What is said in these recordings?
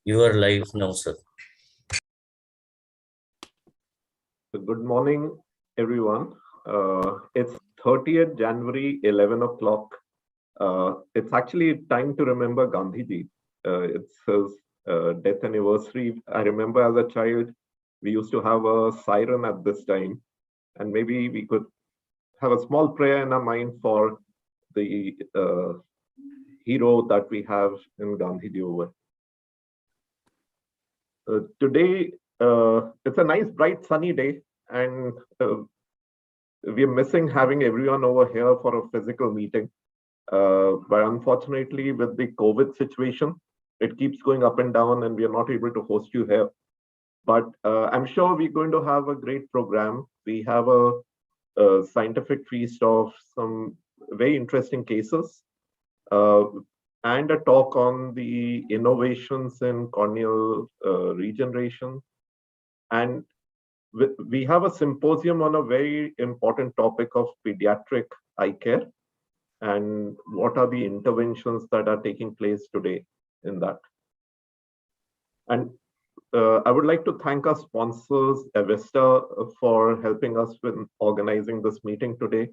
You are live now, sir. Good morning, everyone. It's 30th January, 11 o'clock. It's actually time to remember Gandhiji. It's his death anniversary. I remember as a child, we used to have a siren at this time, and maybe we could have a small prayer in our mind for the hero that we have in Gandhiji over. Today, it's a nice, bright, sunny day, and we're missing having everyone over here for a physical meeting. But unfortunately, with the COVID situation, it keeps going up and down, and we are not able to host you here. But I'm sure we're going to have a great program. We have a scientific feast of some very interesting cases, and a talk on the innovations in corneal regeneration. And we have a symposium on a very important topic of pediatric eye care and what are the interventions that are taking place today in that. And I would like to thank our sponsors, Avesta, for helping us with organizing this meeting today.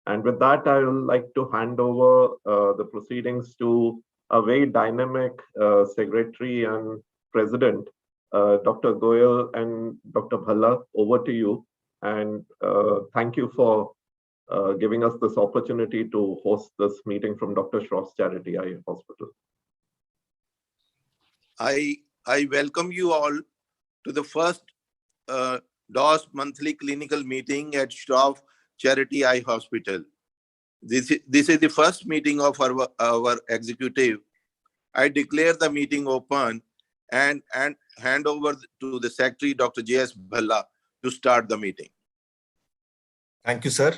And with that, I would like to hand over the proceedings to a very dynamic secretary and president, Dr. Goyal and Dr. Bhalla. Over to you. And thank you for giving us this opportunity to host this meeting from Dr. Shroff's Charity Eye Hospital. I welcome you all to the first DOS monthly clinical meeting at Shroff Charity Eye Hospital. This is the first meeting of our executive. I declare the meeting open and hand over to the secretary, Dr. J.S. Bhalla, to start the meeting. Thank you, sir.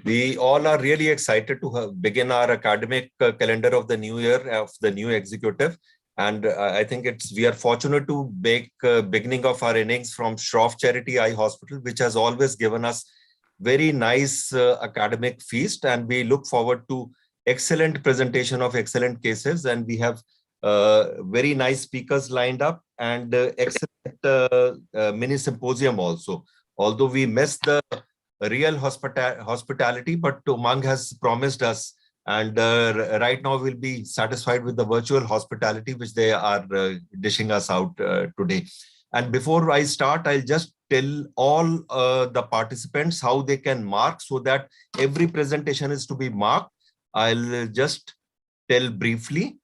We all are really excited to begin our academic calendar of the new year of the new executive. And I think we are fortunate to make beginning of our innings from Shroff Charity Eye Hospital, which has always given us very nice academic feast, and we look forward to excellent presentation of excellent cases, and we have very nice speakers lined up and excellent mini symposium also. Although we missed the real hospitality, but Umang has promised us, and right now we'll be satisfied with the virtual hospitality which they are dishing us out today. And before I start, I'll just tell all the participants how they can mark so that every presentation is to be marked. I'll just tell briefly.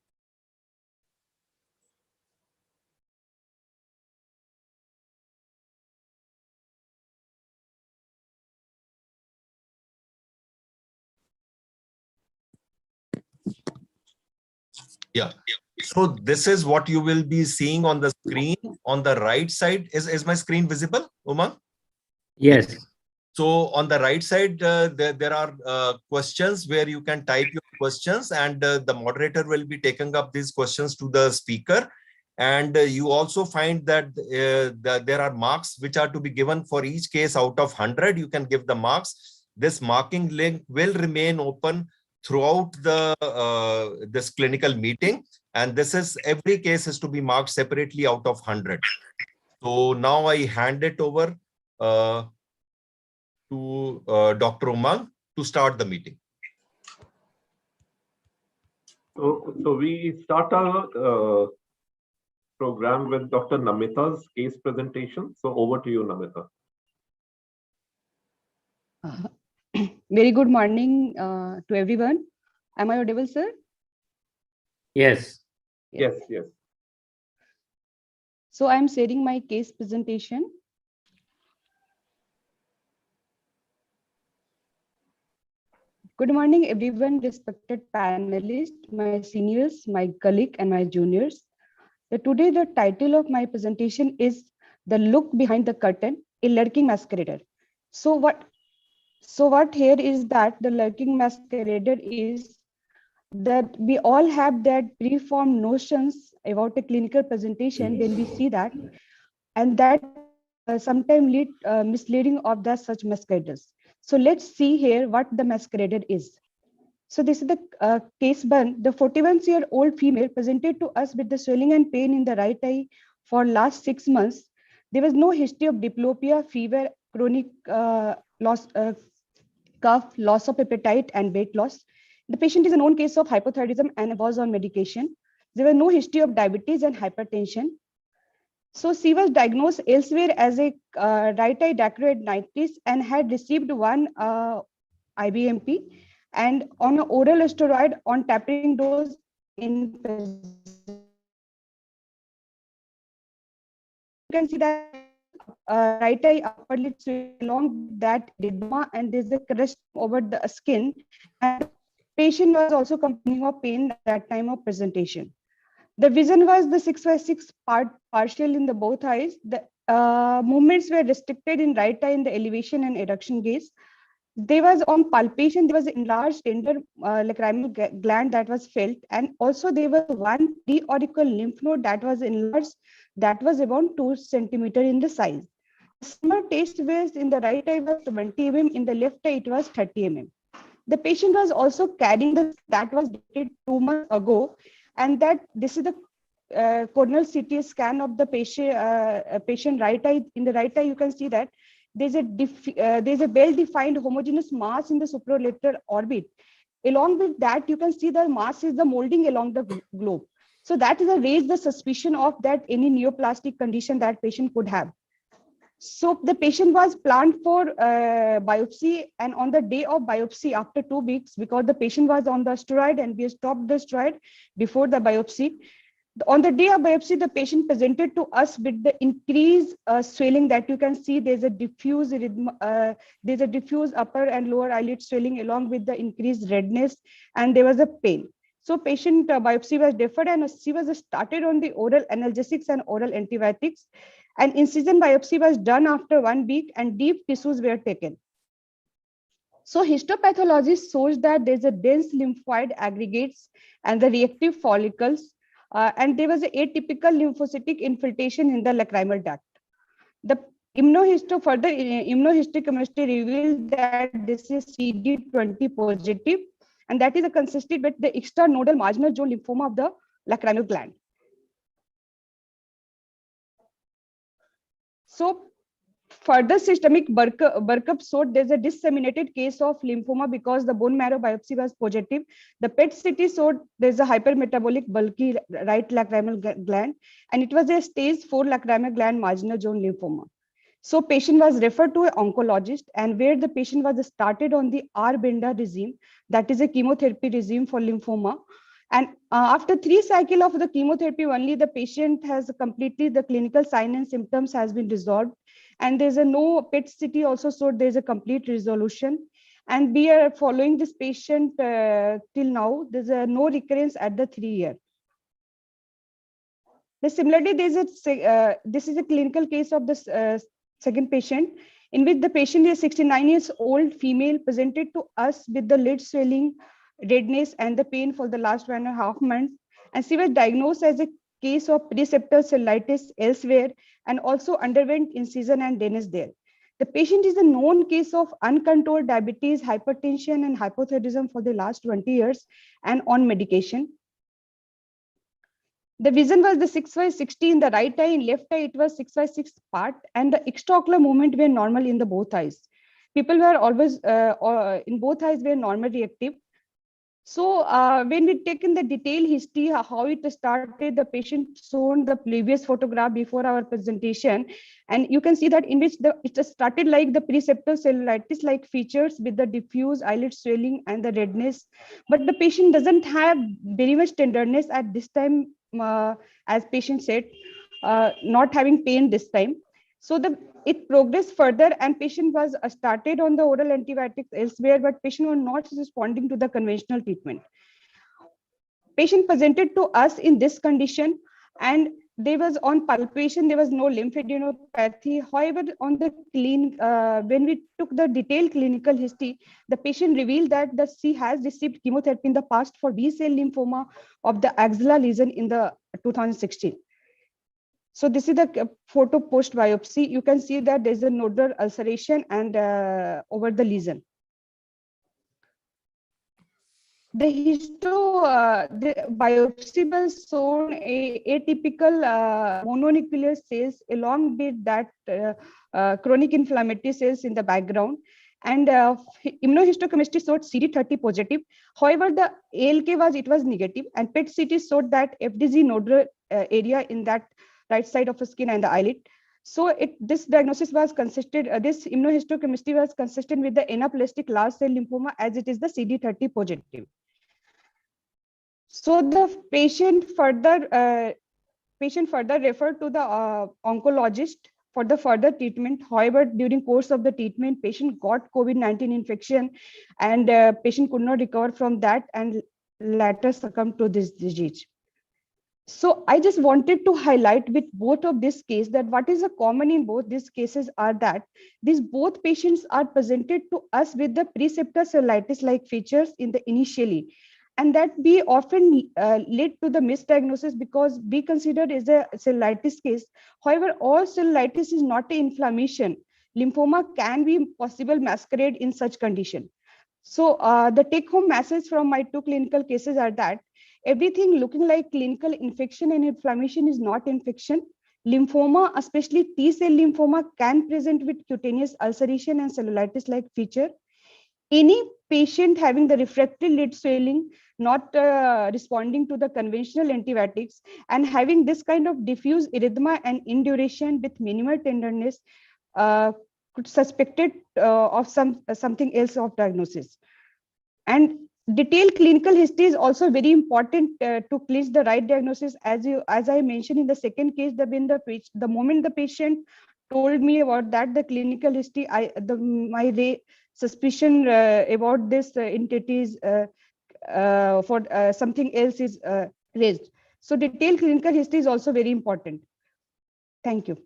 Yeah. So this is what you will be seeing on the screen on the right side. Is my screen visible, Umang? Yes. So on the right side, there are questions where you can type your questions, and the moderator will be taking up these questions to the speaker. And you also find that there are marks which are to be given for each case out of 100. You can give the marks. This marking link will remain open throughout the this clinical meeting, and this is every case is to be marked separately out of 100. So now I hand it over to Dr. Umang to start the meeting. So we start our program with Dr. Namita's case presentation. So over to you, Namita. Very good morning to everyone. Am I audible, sir? Yes. Yes, yes. So I'm sharing my case presentation. Good morning, everyone, respected panelists, my seniors, my colleague, and my juniors. Today, the title of my presentation is "The Look Behind the Curtain, a Lurking Masquerader." So what here is that the lurking masquerader is that we all have that preformed notions about a clinical presentation when we see that, and that sometimes lead misleading of the such masqueraders. So let's see here what the masquerader is. So this is the case 1. The 41-year-old female presented to us with the swelling and pain in the right eye for last 6 months. There was no history of diplopia, fever, chronic cough, loss of appetite, and weight loss. The patient is a known case of hypothyroidism and was on medication. There was no history of diabetes and hypertension. So she was diagnosed elsewhere as a right eye dacryoadenitis and had received one IBMP and on an oral steroid on tapering dose in. You can see that right eye upper lid along that edema, and there's a crust over the skin, and the patient was also complaining of pain at that time of presentation. The vision was the 6/6 partial in the both eyes. The movements were restricted in right eye in the elevation and adduction gaze. There was on palpation, there was enlarged tender lacrimal gland that was felt, and also there was one preauricular lymph node that was enlarged, that was about 2 centimeters in the size. The summer test was in the right eye was 20 mm, in the left eye it was 30 mm. The patient was also carrying that was dated 2 months ago, and that this is the corneal CT scan of the patient right eye. In the right eye, you can see that there's a well-defined homogeneous mass in the supralateral orbit. Along with that, you can see the mass is the molding along the globe. So that is a raised the suspicion of that any neoplastic condition that patient could have. So the patient was planned for biopsy, and on the day of biopsy after 2 weeks, because the patient was on the steroid and we stopped the steroid before the biopsy. On the day of biopsy, the patient presented to us with the increased swelling that you can see. There's a diffuse upper and lower eyelid swelling along with the increased redness, and there was a pain. So patient biopsy was deferred, and she was started on the oral analgesics and oral antibiotics. And incision biopsy was done after 1 week, and deep tissues were taken. So histopathology shows that there's a dense lymphoid aggregates and the reactive follicles, and there was an atypical lymphocytic infiltration in the lacrimal duct. The further immunohistochemistry revealed that this is CD20 positive, and that is consistent with the extranodal marginal zone lymphoma of the lacrimal gland. So further systemic workup showed there's a disseminated case of lymphoma because the bone marrow biopsy was positive. The PET CT showed there's a hypermetabolic bulky right lacrimal gland, and it was a stage 4 lacrimal gland marginal zone lymphoma. So patient was referred to an oncologist, and where the patient was started on the R-Benda regime, that is a chemotherapy regime for lymphoma. And after 3 cycles of the chemotherapy only, the patient has completely, the clinical sign and symptoms has been resolved. And there's a no PET CT also showed there's a complete resolution. And we are following this patient till now. There's a no recurrence at the 3 year. Similarly, there's this is a clinical case of this second patient, in which the patient is 69 years old female, presented to us with the lid swelling, redness, and the pain for the last 1.5 months. And she was diagnosed as a case of preseptal cellulitis elsewhere, and also underwent incision and drainage there. The patient is a known case of uncontrolled diabetes, hypertension, and hypothyroidism for the last 20 years and on medication. The vision was the 6/60 in the right eye. In left eye, it was 6/6 part, and the extraocular movement were normal in the both eyes. People were always in both eyes were normal reactive. So when we take in the detailed history, how it started, the patient shown the previous photograph before our presentation, and you can see that in which it started like the preseptal cellulitis like features with the diffuse eyelid swelling and the redness, but the patient doesn't have very much tenderness at this time, as patient said, not having pain this time. So it progressed further, and patient was started on the oral antibiotics elsewhere, but patient was not responding to the conventional treatment. Patient presented to us in this condition, and there was on palpation, there was no lymphadenopathy. However, on the when we took the detailed clinical history, the patient revealed that she has received chemotherapy in the past for B-cell lymphoma of the axilla lesion in the 2016. So this is the photo post biopsy. You can see that there's a nodular ulceration and over the lesion. The biopsy was shown atypical mononuclear cells along with that chronic inflammatory cells in the background. And immunohistochemistry showed CD30 positive. However, the ALK was negative, and PET-CT showed that FDG nodular area in that right side of the skin and the eyelid. So this diagnosis was consistent, this immunohistochemistry was consistent with the anaplastic large cell lymphoma, as it is the CD30 positive. So the patient further referred to the oncologist for the further treatment. However, during course of the treatment, patient got COVID-19 infection, and patient could not recover from that and later succumbed to this disease. So I just wanted to highlight with both of this case that what is a common in both these cases are that these both patients are presented to us with the preceptor cellulitis like features in the initially, and that we often lead to the misdiagnosis because we consider it as a cellulitis case. However, all cellulitis is not an inflammation. Lymphoma can be possible masquerade in such condition. So the take-home message from my two clinical cases are that everything looking like clinical infection and inflammation is not infection. Lymphoma, especially T-cell lymphoma, can present with cutaneous ulceration and cellulitis-like feature. Any patient having the refractory lid swelling, not responding to the conventional antibiotics, and having this kind of diffuse erythema and induration with minimal tenderness could suspected of something else of diagnosis. And detailed clinical history is also very important to place the right diagnosis. As I mentioned in the second case, the moment the patient told me about that, the clinical history, my suspicion about this entities for something else is raised. So detailed clinical history is also very important. Thank you.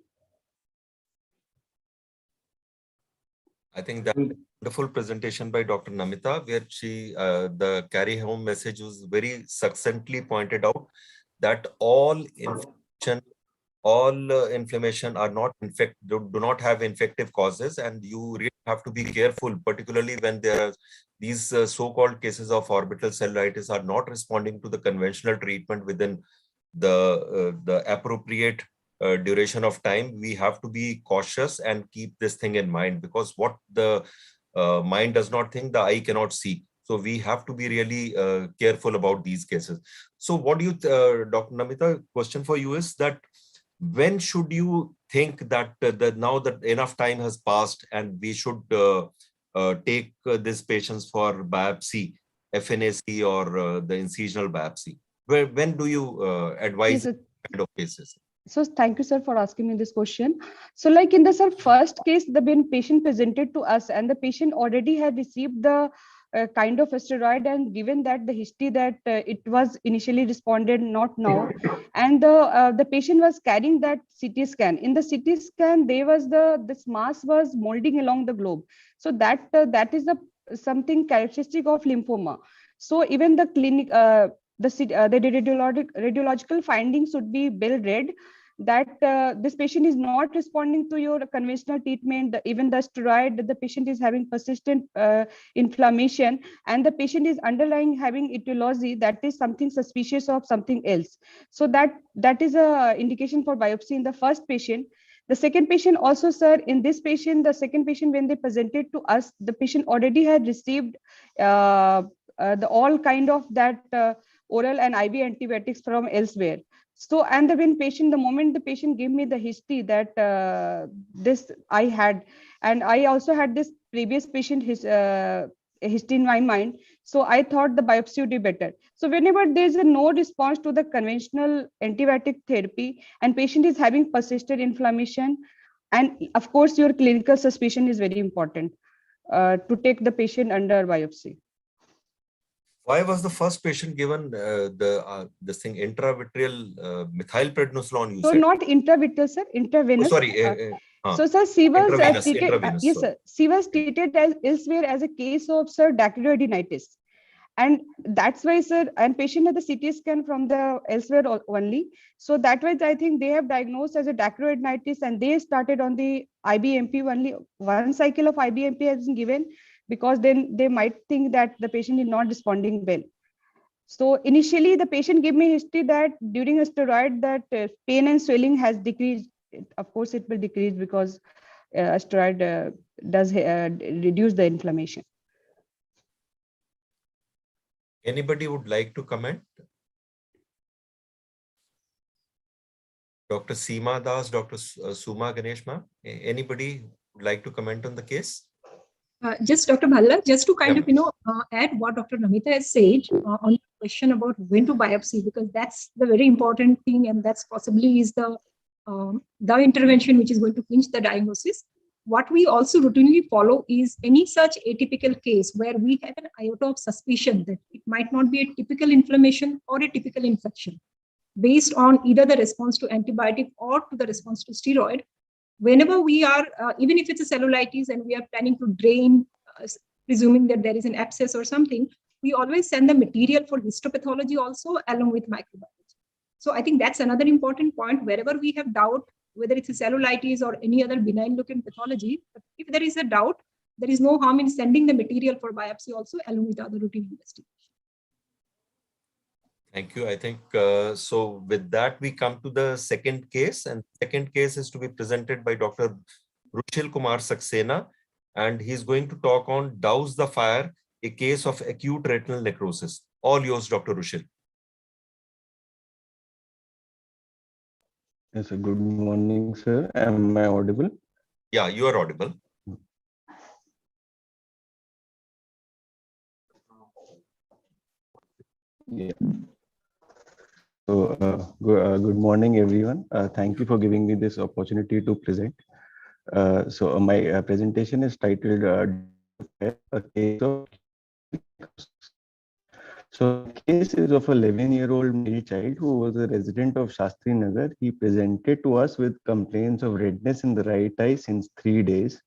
I think that wonderful presentation by Dr. Namita, where she, the carry home message was very succinctly pointed out that all inflammation are not do not have infective causes, and you really have to be careful, particularly when there are these so-called cases of orbital cellulitis are not responding to the conventional treatment within the appropriate duration of time. We have to be cautious and keep this thing in mind, because what the mind does not think, the eye cannot see. So we have to be really careful about these cases. So what do you, Dr. Namita, question for you is that when should you think that now that enough time has passed and we should take these patients for biopsy, FNAC or the incisional biopsy? When do you advise this kind of cases? So thank you, sir, for asking me this question. So like in the first case, the patient presented to us and the patient already had received the kind of a steroid, and given that the history that it was initially responded, not now. And the patient was carrying that CT scan. In the CT scan, there was this mass was molding along the globe. So that is something characteristic of lymphoma. So even the clinic, the radiological findings should be well read, that this patient is not responding to your conventional treatment, even the steroid, the patient is having persistent inflammation, and the patient is underlying having etiology, that is something suspicious of something else. So that is a indication for biopsy in the first patient. The second patient also, sir, in this patient, the second patient, when they presented to us, the patient already had received the all kind of that oral and IV antibiotics from elsewhere. So, and the moment the patient gave me the history that this I had, and I also had this previous patient history in my mind. So I thought the biopsy would be better. So whenever there's no response to the conventional antibiotic therapy and patient is having persistent inflammation, and of course your clinical suspicion is very important to take the patient under biopsy. Why was the first patient given this thing intravitreal methylprednisolone? So said? Not intravitreal, sir, intravenous. Oh, sorry. So, sir, she was treated. Yes, sir. She was treated as elsewhere as a case of, sir, dacryoidinitis, And that's why, sir, and patient had the CT scan from the elsewhere only. So that way, I think they have diagnosed as a dacroretinitis, and they started on the IBMP only. One cycle of IBMP has been given, because then they might think that the patient is not responding well. So initially, the patient gave me history that during a steroid, that pain and swelling has decreased. Of course, it will decrease because steroid does reduce the inflammation. Anybody would like to comment? Dr. Seema Das, Dr. Suma Ganesh ma'am, anybody would like to comment on the case? Just Dr. Bhalla, just to kind Yeah. of, add what Dr. Namita has said on the question about when to biopsy, because that's the very important thing, and that's possibly is the intervention which is going to clinch the diagnosis. What we also routinely follow is any such atypical case where we have an iota of suspicion that it might not be a typical inflammation or a typical infection, based on either the response to antibiotic or to the response to steroid. Whenever we are, even if it's a cellulitis and we are planning to drain, presuming that there is an abscess or something, we always send the material for histopathology also along with microbiology. So I think that's another important point. Wherever we have doubt, whether it's a cellulitis or any other benign looking pathology, but if there is a doubt, there is no harm in sending the material for biopsy also along with other routine investigation. Thank you. I think so. With that, we come to the second case, and second case is to be presented by Dr. Rushil Kumar Saxena, and he's going to talk on Douse the Fire, a case of acute retinal necrosis. All yours, Dr. Rushil. Yes, sir. Good morning, sir. Am I audible? Yeah, you are audible. Yeah. So, good morning, everyone. Thank you for giving me this opportunity to present. My presentation is titled "A Case of." So, the case is of a 11-year-old male child who was a resident of Shastri Nagar. He presented to us with complaints of redness in the right eye since 3 days.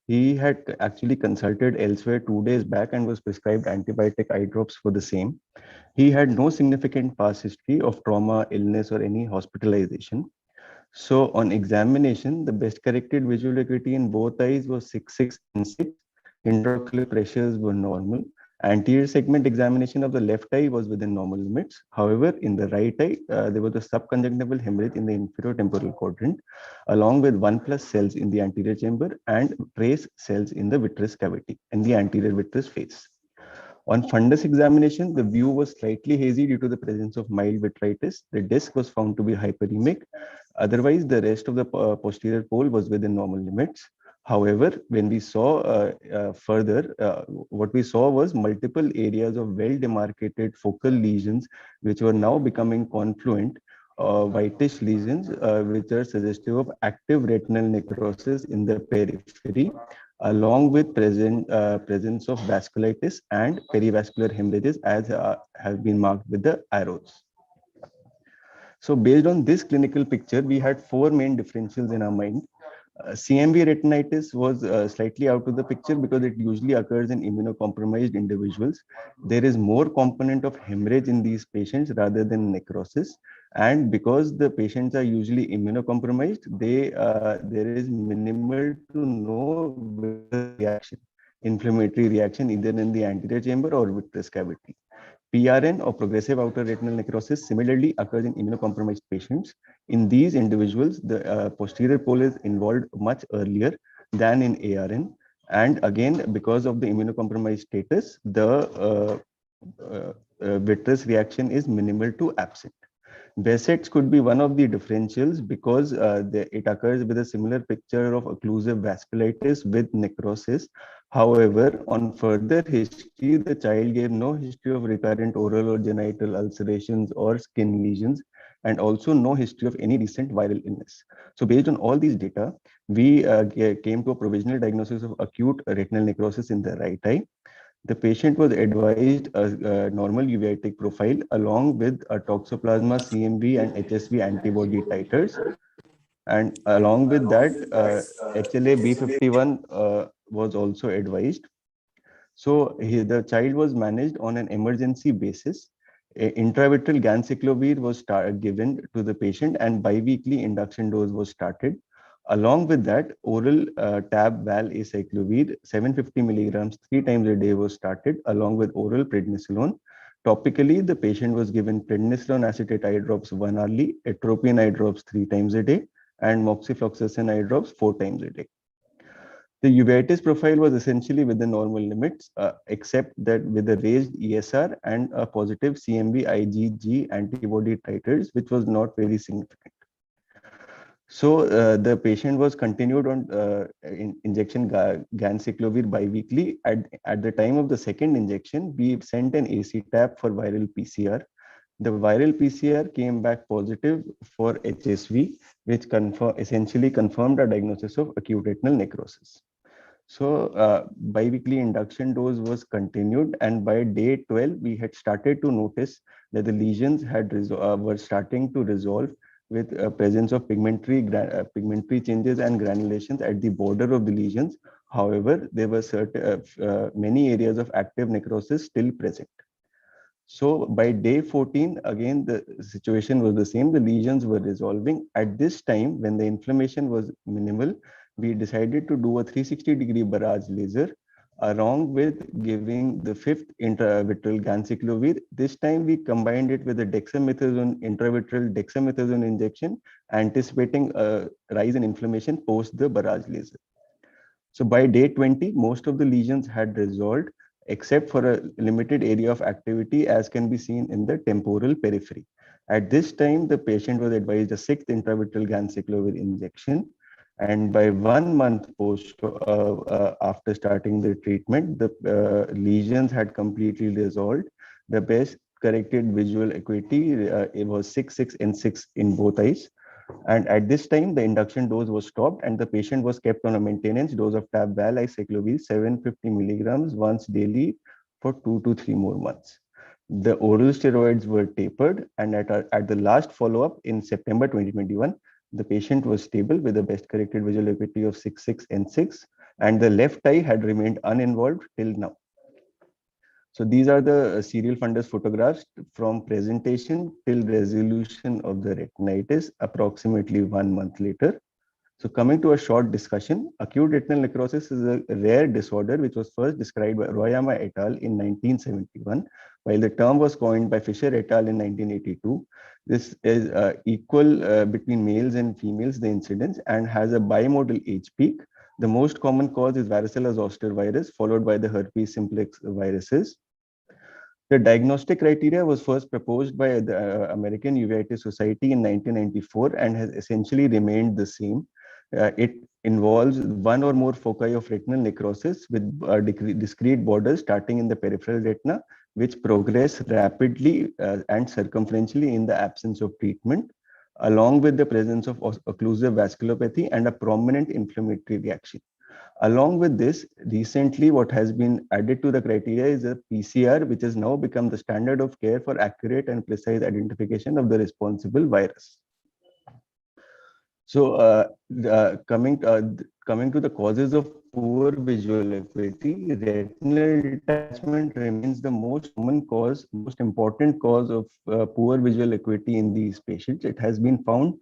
He had actually consulted elsewhere 2 days back and was prescribed antibiotic eye drops for the same. He had no significant past history of trauma, illness, or any hospitalization. So on examination, the best corrected visual acuity in both eyes was 6.6 and 6. Intraocular pressures were normal. Anterior segment examination of the left eye was within normal limits. However, in the right eye, there was a subconjunctival hemorrhage in the inferior temporal quadrant, along with 1+ cells in the anterior chamber and trace cells in the vitreous cavity and the anterior vitreous face. On fundus examination, the view was slightly hazy due to the presence of mild vitritis. The disc was found to be hyperemic. Otherwise, the rest of the posterior pole was within normal limits. However, when we saw further, what we saw was multiple areas of well-demarcated focal lesions, which were now becoming confluent, whitish lesions, which are suggestive of active retinal necrosis in the periphery, along with presence of vasculitis and perivascular hemorrhages, as have been marked with the arrows. So based on this clinical picture, we had 4 main differentials in our mind. CMV retinitis was slightly out of the picture because it usually occurs in immunocompromised individuals. There is more component of hemorrhage in these patients rather than necrosis. And because the patients are usually immunocompromised, there is minimal to no reaction, inflammatory reaction, either in the anterior chamber or vitreous cavity. PRN, or progressive outer retinal necrosis, similarly occurs in immunocompromised patients. In these individuals, the posterior pole is involved much earlier than in ARN. And again, because of the immunocompromised status, the vitreous reaction is minimal to absent. Behçet's could be one of the differentials because it occurs with a similar picture of occlusive vasculitis with necrosis. However, on further history, the child gave no history of recurrent oral or genital ulcerations or skin lesions, and also no history of any recent viral illness. So based on all these data, we came to a provisional diagnosis of acute retinal necrosis in the right eye. The patient was advised a normal uveitic profile along with a toxoplasma, CMV, and HSV antibody titers. And along with that, HLA-B51 was also advised. So the child was managed on an emergency basis. Intravitreal ganciclovir was given to the patient, and biweekly induction dose was started. Along with that, oral tab val acyclovir 750 milligrams 3 times a day was started, along with oral prednisolone. Topically, the patient was given prednisolone acetate eye drops 1 hourly, atropine eye drops 3 times a day, and moxifloxacin eye drops 4 times a day. The uveitis profile was essentially within normal limits, except that with a raised ESR and a positive CMV IgG antibody titers, which was not very significant. So the patient was continued on injection ganciclovir biweekly. At the time of the second injection, we sent an AC tap for viral PCR. The viral PCR came back positive for HSV, which essentially confirmed a diagnosis of acute retinal necrosis. So biweekly induction dose was continued, and by day 12, we had started to notice that the lesions were starting to resolve with presence of pigmentary changes and granulations at the border of the lesions. However, there were many areas of active necrosis still present. So by day 14, again, the situation was the same. The lesions were resolving. At this time, when the inflammation was minimal, we decided to do a 360-degree barrage laser along with giving the 5th intravitreal ganciclovir. This time we combined it with a dexamethasone intravitreal dexamethasone injection, anticipating a rise in inflammation post the barrage laser. So by day 20, most of the lesions had resolved, except for a limited area of activity, as can be seen in the temporal periphery. At this time, the patient was advised a 6th intravitreal ganciclovir injection. And by 1 month post after starting the treatment, the lesions had completely resolved. The best corrected visual acuity it was 6, 6, and 6 in both eyes. And at this time, the induction dose was stopped, and the patient was kept on a maintenance dose of tab val acyclovir 750 milligrams once daily for 2 to 3 more months. The oral steroids were tapered, and at the last follow-up in September 2021, the patient was stable with a best corrected visual acuity of 6, 6, and 6, and the left eye had remained uninvolved till now. So these are the serial fundus photographs from presentation till resolution of the retinitis approximately 1 month later. So coming to a short discussion, acute retinal necrosis is a rare disorder which was first described by Royama et al. In 1971, while the term was coined by Fisher et al. In 1982. This is equal between males and females, the incidence, and has a bimodal age peak. The most common cause is varicella zoster virus, followed by the herpes simplex viruses. The diagnostic criteria was first proposed by the American Uveitis Society in 1994 and has essentially remained the same. It involves one or more foci of retinal necrosis with discrete borders starting in the peripheral retina, which progress rapidly and circumferentially in the absence of treatment, along with the presence of occlusive vasculopathy and a prominent inflammatory reaction. Along with this, recently what has been added to the criteria is a PCR, which has now become the standard of care for accurate and precise identification of the responsible virus. So coming to the causes of poor visual acuity, retinal detachment remains the most common cause, most important cause of poor visual acuity in these patients. It has been found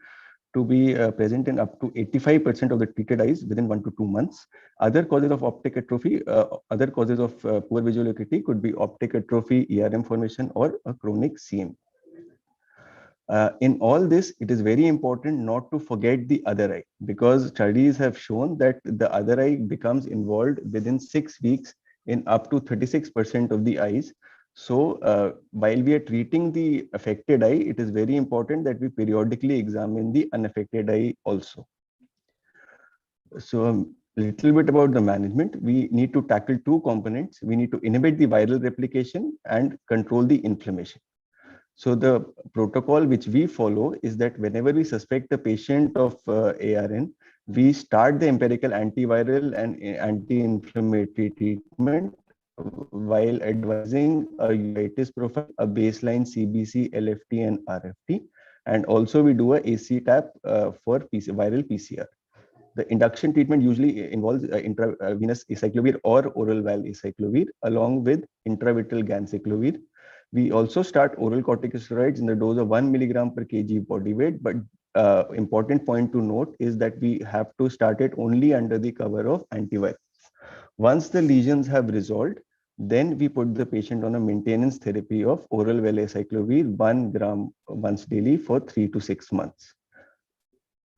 to be present in up to 85% of the treated eyes within 1 to 2 months. Other causes of optic atrophy, other causes of poor visual acuity could be optic atrophy, ERM formation, or a chronic CM. In all this, it is very important not to forget the other eye, because studies have shown that the other eye becomes involved within 6 weeks in up to 36% of the eyes. So while we are treating the affected eye, it is very important that we periodically examine the unaffected eye also. So a little bit about the management. We need to tackle 2 components. We need to inhibit the viral replication and control the inflammation. So the protocol which we follow is that whenever we suspect a patient of ARN, we start the empirical antiviral and anti-inflammatory treatment while advising a uveitis profile, a baseline CBC, LFT, and RFT. And also we do a AC tap for viral PCR. The induction treatment usually involves intravenous acyclovir or oral valve acyclovir along with intravitreal ganciclovir. We also start oral corticosteroids in the dose of 1 milligram per kg body weight, but important point to note is that we have to start it only under the cover of antivirals. Once the lesions have resolved, then we put the patient on a maintenance therapy of oral valacyclovir 1 gram once daily for 3 to 6 months.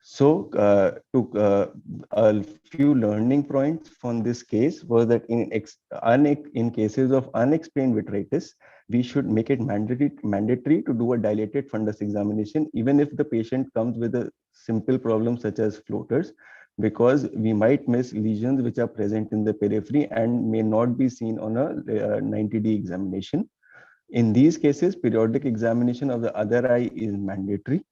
So a few learning points from this case was that in cases of unexplained vitritis, we should make it mandatory to do a dilated fundus examination, even if the patient comes with a simple problem such as floaters, because we might miss lesions which are present in the periphery and may not be seen on a 90D examination. In these cases, periodic examination of the other eye is mandatory.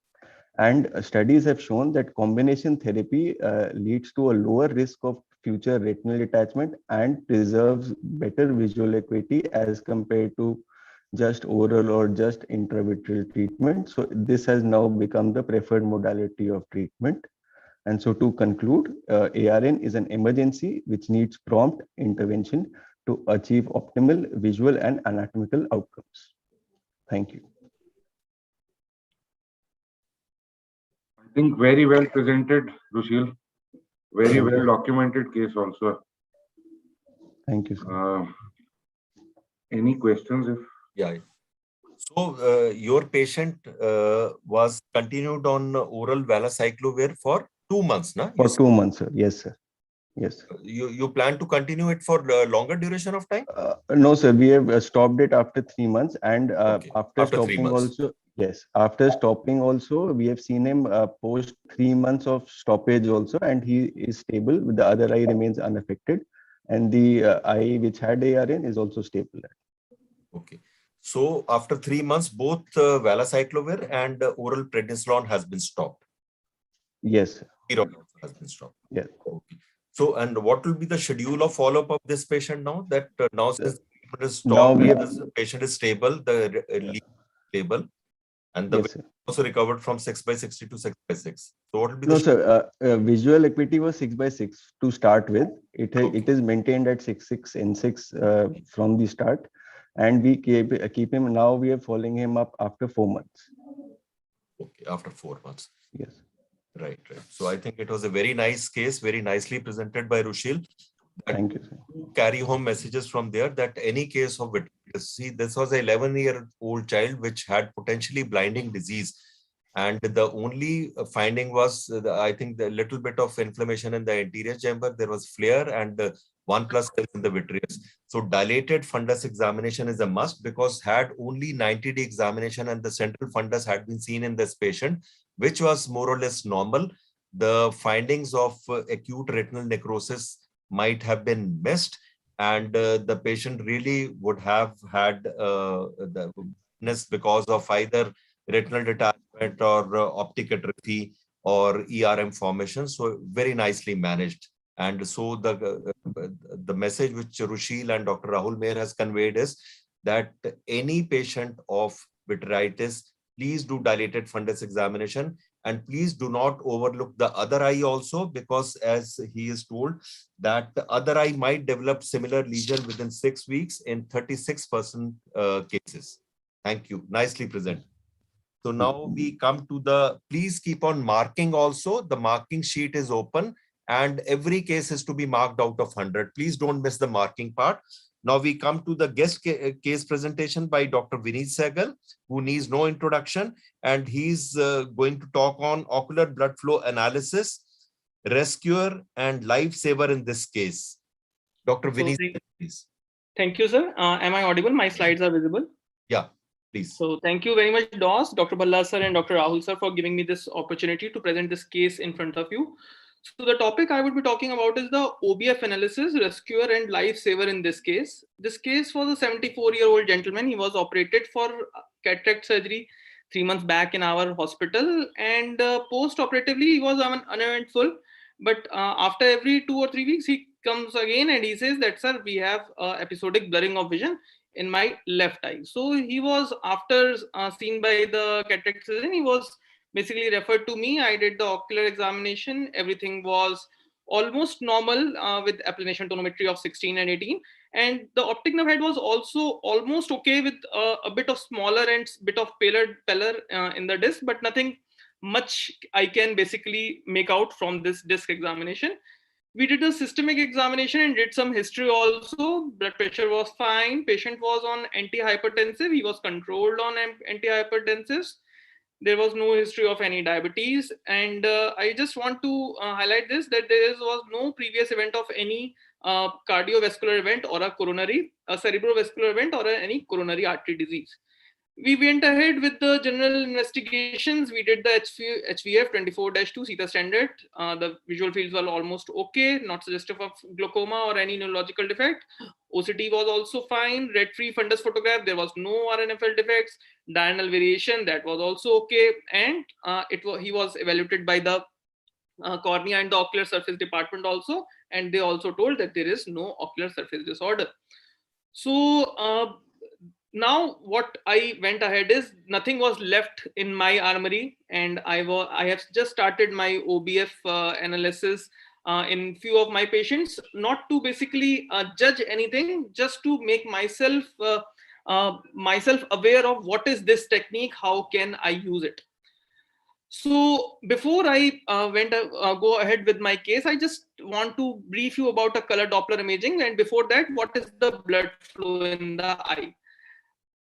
And studies have shown that combination therapy leads to a lower risk of future retinal detachment and preserves better visual acuity as compared to just oral or just intravitreal treatment. So this has now become the preferred modality of treatment. And so to conclude, ARN is an emergency which needs prompt intervention to achieve optimal visual and anatomical outcomes. Thank you. I think very well presented, Rushil. Very well documented case also. Thank you, sir. Any questions? Yeah. So your patient was continued on oral valacyclovir for 2 months, na? For 2 months, sir. Yes, sir. Yes. You plan to continue it for longer duration of time? No, sir. We have stopped it after 3 months, and after stopping 3 months. also. Yes, after stopping also, we have seen him post 3 months of stoppage also, and he is stable. The other eye remains unaffected, and the eye which had ARN is also stable. Okay. So after 3 months, both valacyclovir and oral prednisolone has been stopped. Yes, sir. Has been stopped. Yes. Okay. So, and what will be the schedule of follow-up of this patient now? That now since it is stopped, Now we have, this patient is stable, the lesion is stable, and the yes, sir. also recovered from 6/60 to 6/6. So what will be No, the sir. Visual acuity was 6/6 to start with. It is maintained at 6/6 in 6 from the start, and we keep him now. We are following him up after 4 months. Okay, after 4 months. Yes. Right. So I think it was a very nice case, very nicely presented by Rushil. Thank you, sir. Carry home messages from there that any case of vitritis, see, this was an 11-year-old child which had potentially blinding disease. And the only finding was, I think, the little bit of inflammation in the anterior chamber. There was flare and 1+ in the vitreous. So dilated fundus examination is a must, because had only 90D examination and the central fundus had been seen in this patient, which was more or less normal, the findings of acute retinal necrosis might have been missed, and the patient really would have had the blindness because of either retinal detachment or optic atrophy or ERM formation. So very nicely managed. And so the message which Rushil and Dr. Rahul Mehr has conveyed is that any patient of vitritis, please do dilated fundus examination, and please do not overlook the other eye also, because as he is told that the other eye might develop similar lesion within 6 weeks in 36% cases. Thank you. Nicely presented. So now we come to the, please keep on marking also. The marking sheet is open and every case is to be marked out of 100. Please don't miss the marking part. Now we come to the guest case presentation by Dr. Vineet Sehgal, who needs no introduction, and he's going to talk on ocular blood flow analysis, rescuer and lifesaver in this case. Dr. Vineet, please. Thank you, sir. Am I audible? My slides are visible. Yeah, please. So thank you very much, DOS, Dr. Bhalla sir and Dr. Rahul sir, for giving me this opportunity to present this case in front of you. So the topic I would be talking about is the OBF analysis, rescuer and lifesaver in this case. This case was a 74-year-old gentleman. He was operated for cataract surgery 3 months back in our hospital, and post-operatively he was uneventful. But after every 2 or 3 weeks, he comes again and he says that, sir, we have episodic blurring of vision in my left eye. So he was, after seen by the cataract surgeon, he was basically referred to me. I did the ocular examination. Everything was almost normal with applanation tonometry of 16 and 18. And the optic nerve head was also almost okay with a bit of smaller and bit of pallor in the disc, but nothing much I can basically make out from this disc examination. We did a systemic examination and did some history also. Blood pressure was fine. Patient was on antihypertensive. He was controlled on antihypertensives. There was no history of any diabetes. And I just want to highlight this, that there was no previous event of any cardiovascular event or a cerebrovascular event or any coronary artery disease. We went ahead with the general investigations. We did the HVF 24-2 CETA standard. The visual fields were almost okay, not suggestive of glaucoma or any neurological defect. OCT was also fine. Red-free fundus photograph, there was no RNFL defects. Diurnal variation, that was also okay. And he was evaluated by the cornea and the ocular surface department also. And they also told that there is no ocular surface disorder. So, now what I went ahead is nothing was left in my armory, and I have just started my OBF analysis in few of my patients, not to basically judge anything, just to make myself aware of what is this technique, how can I use it. So before I go ahead with my case, I just want to brief you about a color Doppler imaging, and before that, what is the blood flow in the eye.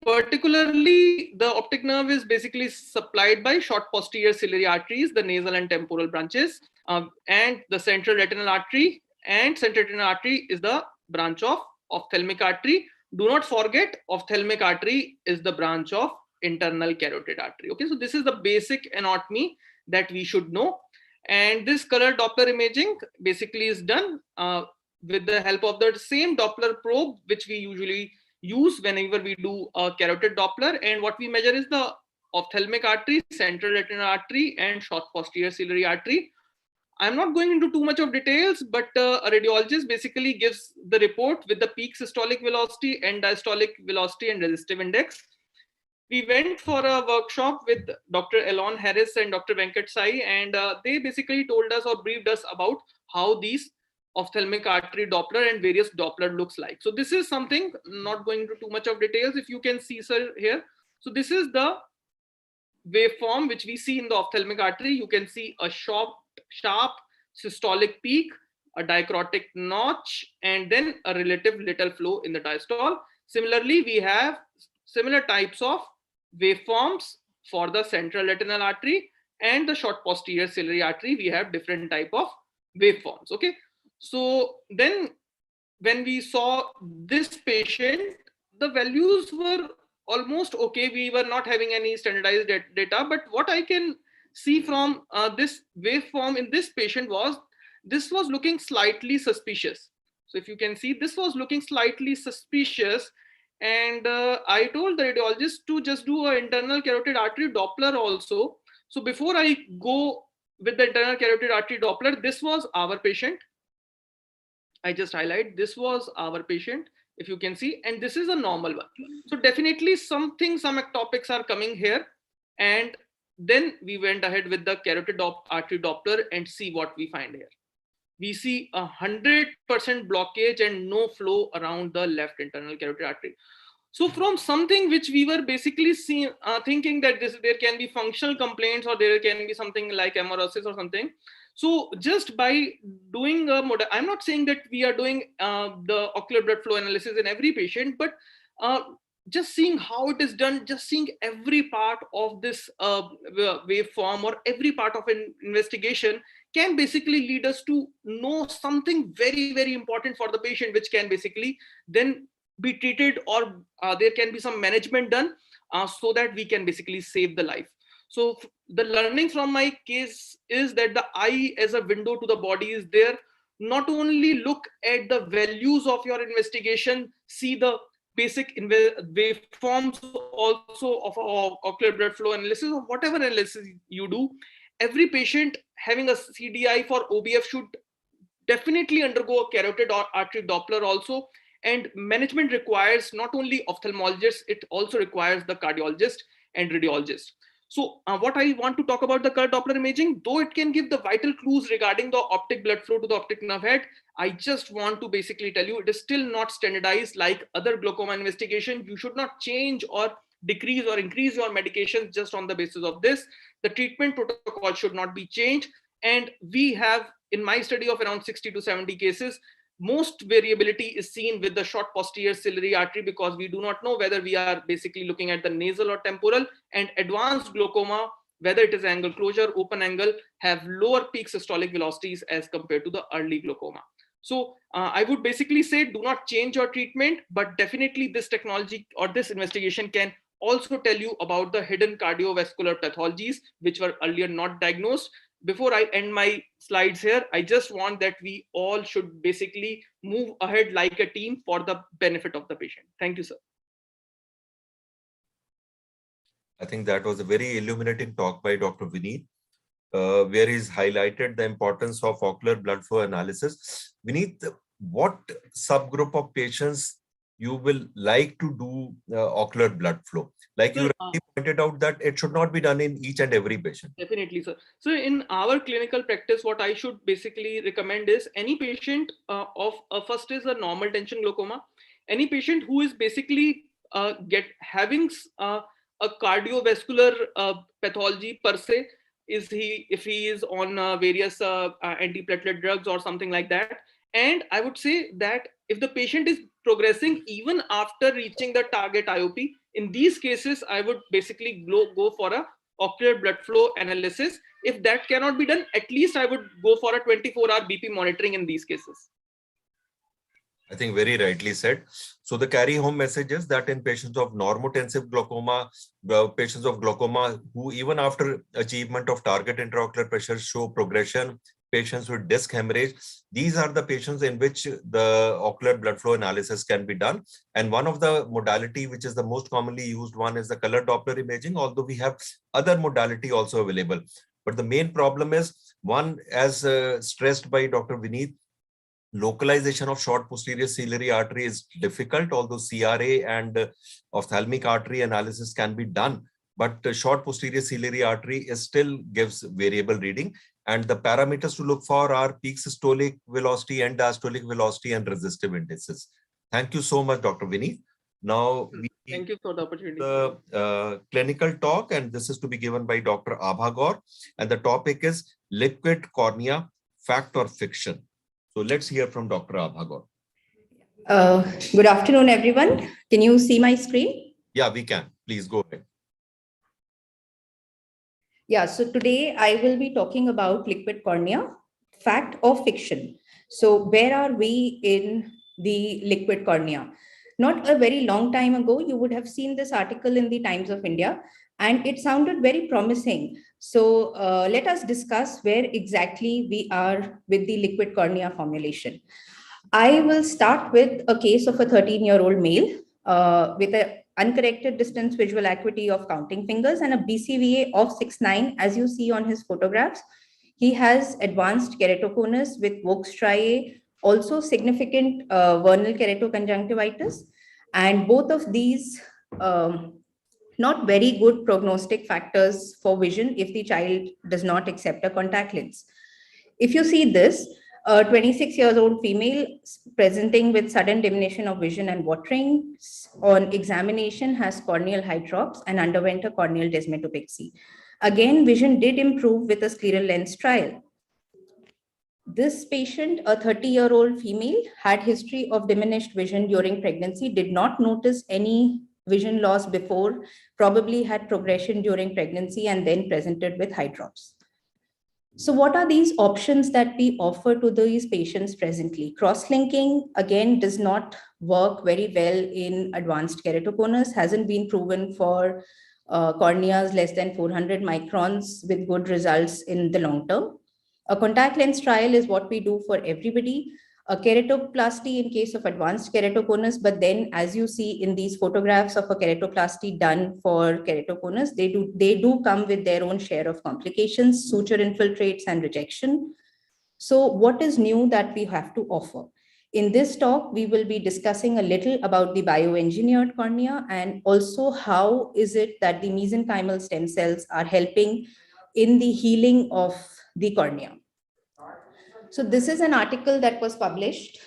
Particularly, the optic nerve is basically supplied by short posterior ciliary arteries, the nasal and temporal branches, and the central retinal artery. And central retinal artery is the branch of ophthalmic artery. Do not forget, ophthalmic artery is the branch of internal carotid artery. Okay, so this is the basic anatomy that we should know. And this color Doppler imaging basically is done with the help of the same Doppler probe, which we usually use whenever we do a carotid Doppler. And what we measure is the ophthalmic artery, central retinal artery, and short posterior ciliary artery. I'm not going into too much of details, but a radiologist basically gives the report with the peak systolic velocity, end diastolic velocity, and resistive index. We went for a workshop with Dr. Elon Harris and Dr. Venkat Sai, and they basically told us or briefed us about how these ophthalmic artery Doppler and various Doppler looks like. So this is something, not going into too much of details, if you can see, sir, here. So this is the waveform which we see in the ophthalmic artery. You can see a sharp systolic peak, a dicrotic notch, and then a relative little flow in the diastole. Similarly, we have similar types of waveforms for the central retinal artery and the short posterior ciliary artery. We have different type of waveforms. Okay. So then when we saw this patient, the values were almost okay. We were not having any standardized data, but what I can see from this waveform in this patient was, this was looking slightly suspicious. So if you can see, this was looking slightly suspicious. And I told the radiologist to just do an internal carotid artery Doppler also. So before I go with the internal carotid artery Doppler, this was our patient. I just highlight, this was our patient, if you can see, and this is a normal one. So definitely some ectopics are coming here. And then we went ahead with the carotid artery Doppler and see what we find here. We see 100% blockage and no flow around the left internal carotid artery. So from something which we were basically thinking that there can be functional complaints or there can be something like amaurosis or something. So just by doing I'm not saying that we are doing the ocular blood flow analysis in every patient, but just seeing how it is done, just seeing every part of this waveform or every part of an investigation can basically lead us to know something very, very important for the patient, which can basically then be treated, or there can be some management done so that we can basically save the life. So the learning from my case is that the eye as a window to the body is there. Not only look at the values of your investigation, see the basic waveforms also of ocular blood flow analysis or whatever analysis you do. Every patient having a CDI for OBF should definitely undergo a carotid artery Doppler also. And management requires not only ophthalmologists, it also requires the cardiologist and radiologist. So what I want to talk about the color Doppler imaging, though it can give the vital clues regarding the optic blood flow to the optic nerve head, I just want to basically tell you it is still not standardized like other glaucoma investigation. You should not change or decrease or increase your medications just on the basis of this. The treatment protocol should not be changed. And we have, in my study of around 60 to 70 cases, most variability is seen with the short posterior ciliary artery because we do not know whether we are basically looking at the nasal or temporal, and advanced glaucoma, whether it is angle closure, open angle, have lower peak systolic velocities as compared to the early glaucoma. So I would basically say do not change your treatment, but definitely this technology or this investigation can also tell you about the hidden cardiovascular pathologies which were earlier not diagnosed. Before I end my slides here, I just want that we all should basically move ahead like a team for the benefit of the patient. Thank you, sir. I think that was a very illuminating talk by Dr. Vineet, where he's highlighted the importance of ocular blood flow analysis. Vineet, what subgroup of patients you will like to do ocular blood flow? Like you already pointed out that it should not be done in each and every patient. Definitely, sir. So in our clinical practice, what I should basically recommend is any patient first is a normal tension glaucoma, any patient who is basically having a cardiovascular pathology per se, if he is on various antiplatelet drugs or something like that. And I would say that if the patient is progressing even after reaching the target IOP, in these cases, I would basically go for a ocular blood flow analysis. If that cannot be done, at least I would go for a 24-hour BP monitoring in these cases. I think very rightly said. So the carry home message is that in patients of normotensive glaucoma, patients of glaucoma who even after achievement of target intraocular pressure show progression, patients with disc hemorrhage, these are the patients in which the ocular blood flow analysis can be done. And one of the modality which is the most commonly used one is the color Doppler imaging, although we have other modality also available. But the main problem is one, as stressed by Dr. Vineet, localization of short posterior ciliary artery is difficult, although CRA and ophthalmic artery analysis can be done. But short posterior ciliary artery still gives variable reading. And the parameters to look for are peak systolic velocity and diastolic velocity and resistive indices. Thank you so much, Dr. Vineet. Now, thank you for the opportunity. The clinical talk, and this is to be given by Dr. Abha Gaur, and the topic is liquid cornea, fact or fiction. So let's hear from Dr. Abha Gaur. Good afternoon, everyone. Can you see my screen? Yeah, we can. Please go ahead. Yeah, so today I will be talking about liquid cornea, fact or fiction. So where are we in the liquid cornea? Not a very long time ago, you would have seen this article in the Times of India, and it sounded very promising. So let us discuss where exactly we are with the liquid cornea formulation. I will start with a case of a 13-year-old male with an uncorrected distance visual acuity of counting fingers and a BCVA of 6.9, as you see on his photographs. He has advanced keratoconus with Vogt striae, also significant vernal keratoconjunctivitis, and both of these not very good prognostic factors for vision if the child does not accept a contact lens. If you see this, a 26-year-old female presenting with sudden diminution of vision and watering on examination has corneal hydrops and underwent a corneal desmetopexy. Again, vision did improve with a scleral lens trial. This patient, a 30-year-old female, had history of diminished vision during pregnancy, did not notice any vision loss before, probably had progression during pregnancy and then presented with hydrops. So what are these options that we offer to these patients presently? Cross-linking, again, does not work very well in advanced keratoconus, hasn't been proven for corneas less than 400 microns with good results in the long term. A contact lens trial is what we do for everybody. A keratoplasty in case of advanced keratoconus, but then as you see in these photographs of a keratoplasty done for keratoconus, they do come with their own share of complications, suture infiltrates and rejection. So what is new that we have to offer? In this talk, we will be discussing a little about the bioengineered cornea and also how is it that the mesenchymal stem cells are helping in the healing of the cornea. So this is an article that was published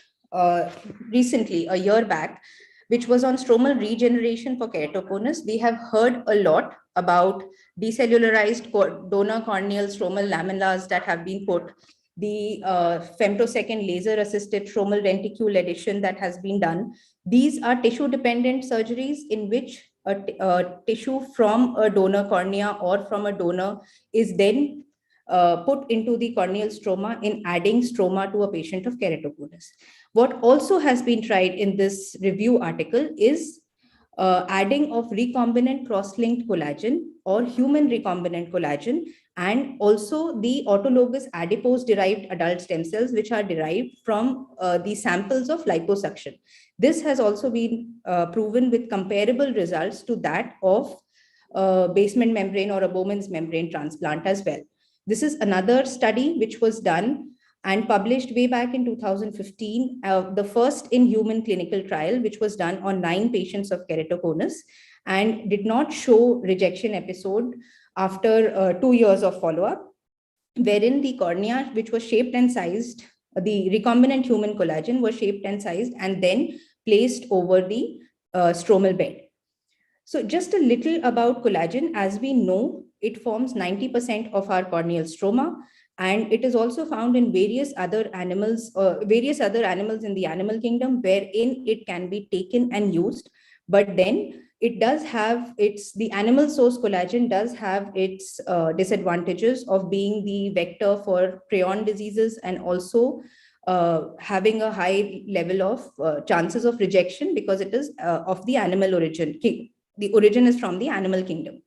recently, a year back, which was on stromal regeneration for keratoconus. We have heard a lot about decellularized donor corneal stromal lamellas that have been put, the femtosecond laser-assisted stromal reticule addition that has been done. These are tissue-dependent surgeries in which a tissue from a donor cornea or from a donor is then put into the corneal stroma in adding stroma to a patient of keratoconus. What also has been tried in this review article is adding of recombinant cross-linked collagen or human recombinant collagen, and also the autologous adipose-derived adult stem cells, which are derived from the samples of liposuction. This has also been proven with comparable results to that of basement membrane or a Bowman's membrane transplant as well. This is another study which was done and published way back in 2015, the first in human clinical trial, which was done on 9 patients of keratoconus and did not show rejection episode after 2 years of follow-up, wherein the cornea, which was shaped and sized, the recombinant human collagen was shaped and sized and then placed over the stromal bed. So just a little about collagen. As we know, it forms 90% of our corneal stroma, and it is also found in various other animals in the animal kingdom, wherein it can be taken and used. But then it does have the animal source collagen does have its disadvantages of being the vector for prion diseases and also having a high level of chances of rejection because it is of the animal origin. The origin is from the animal kingdom.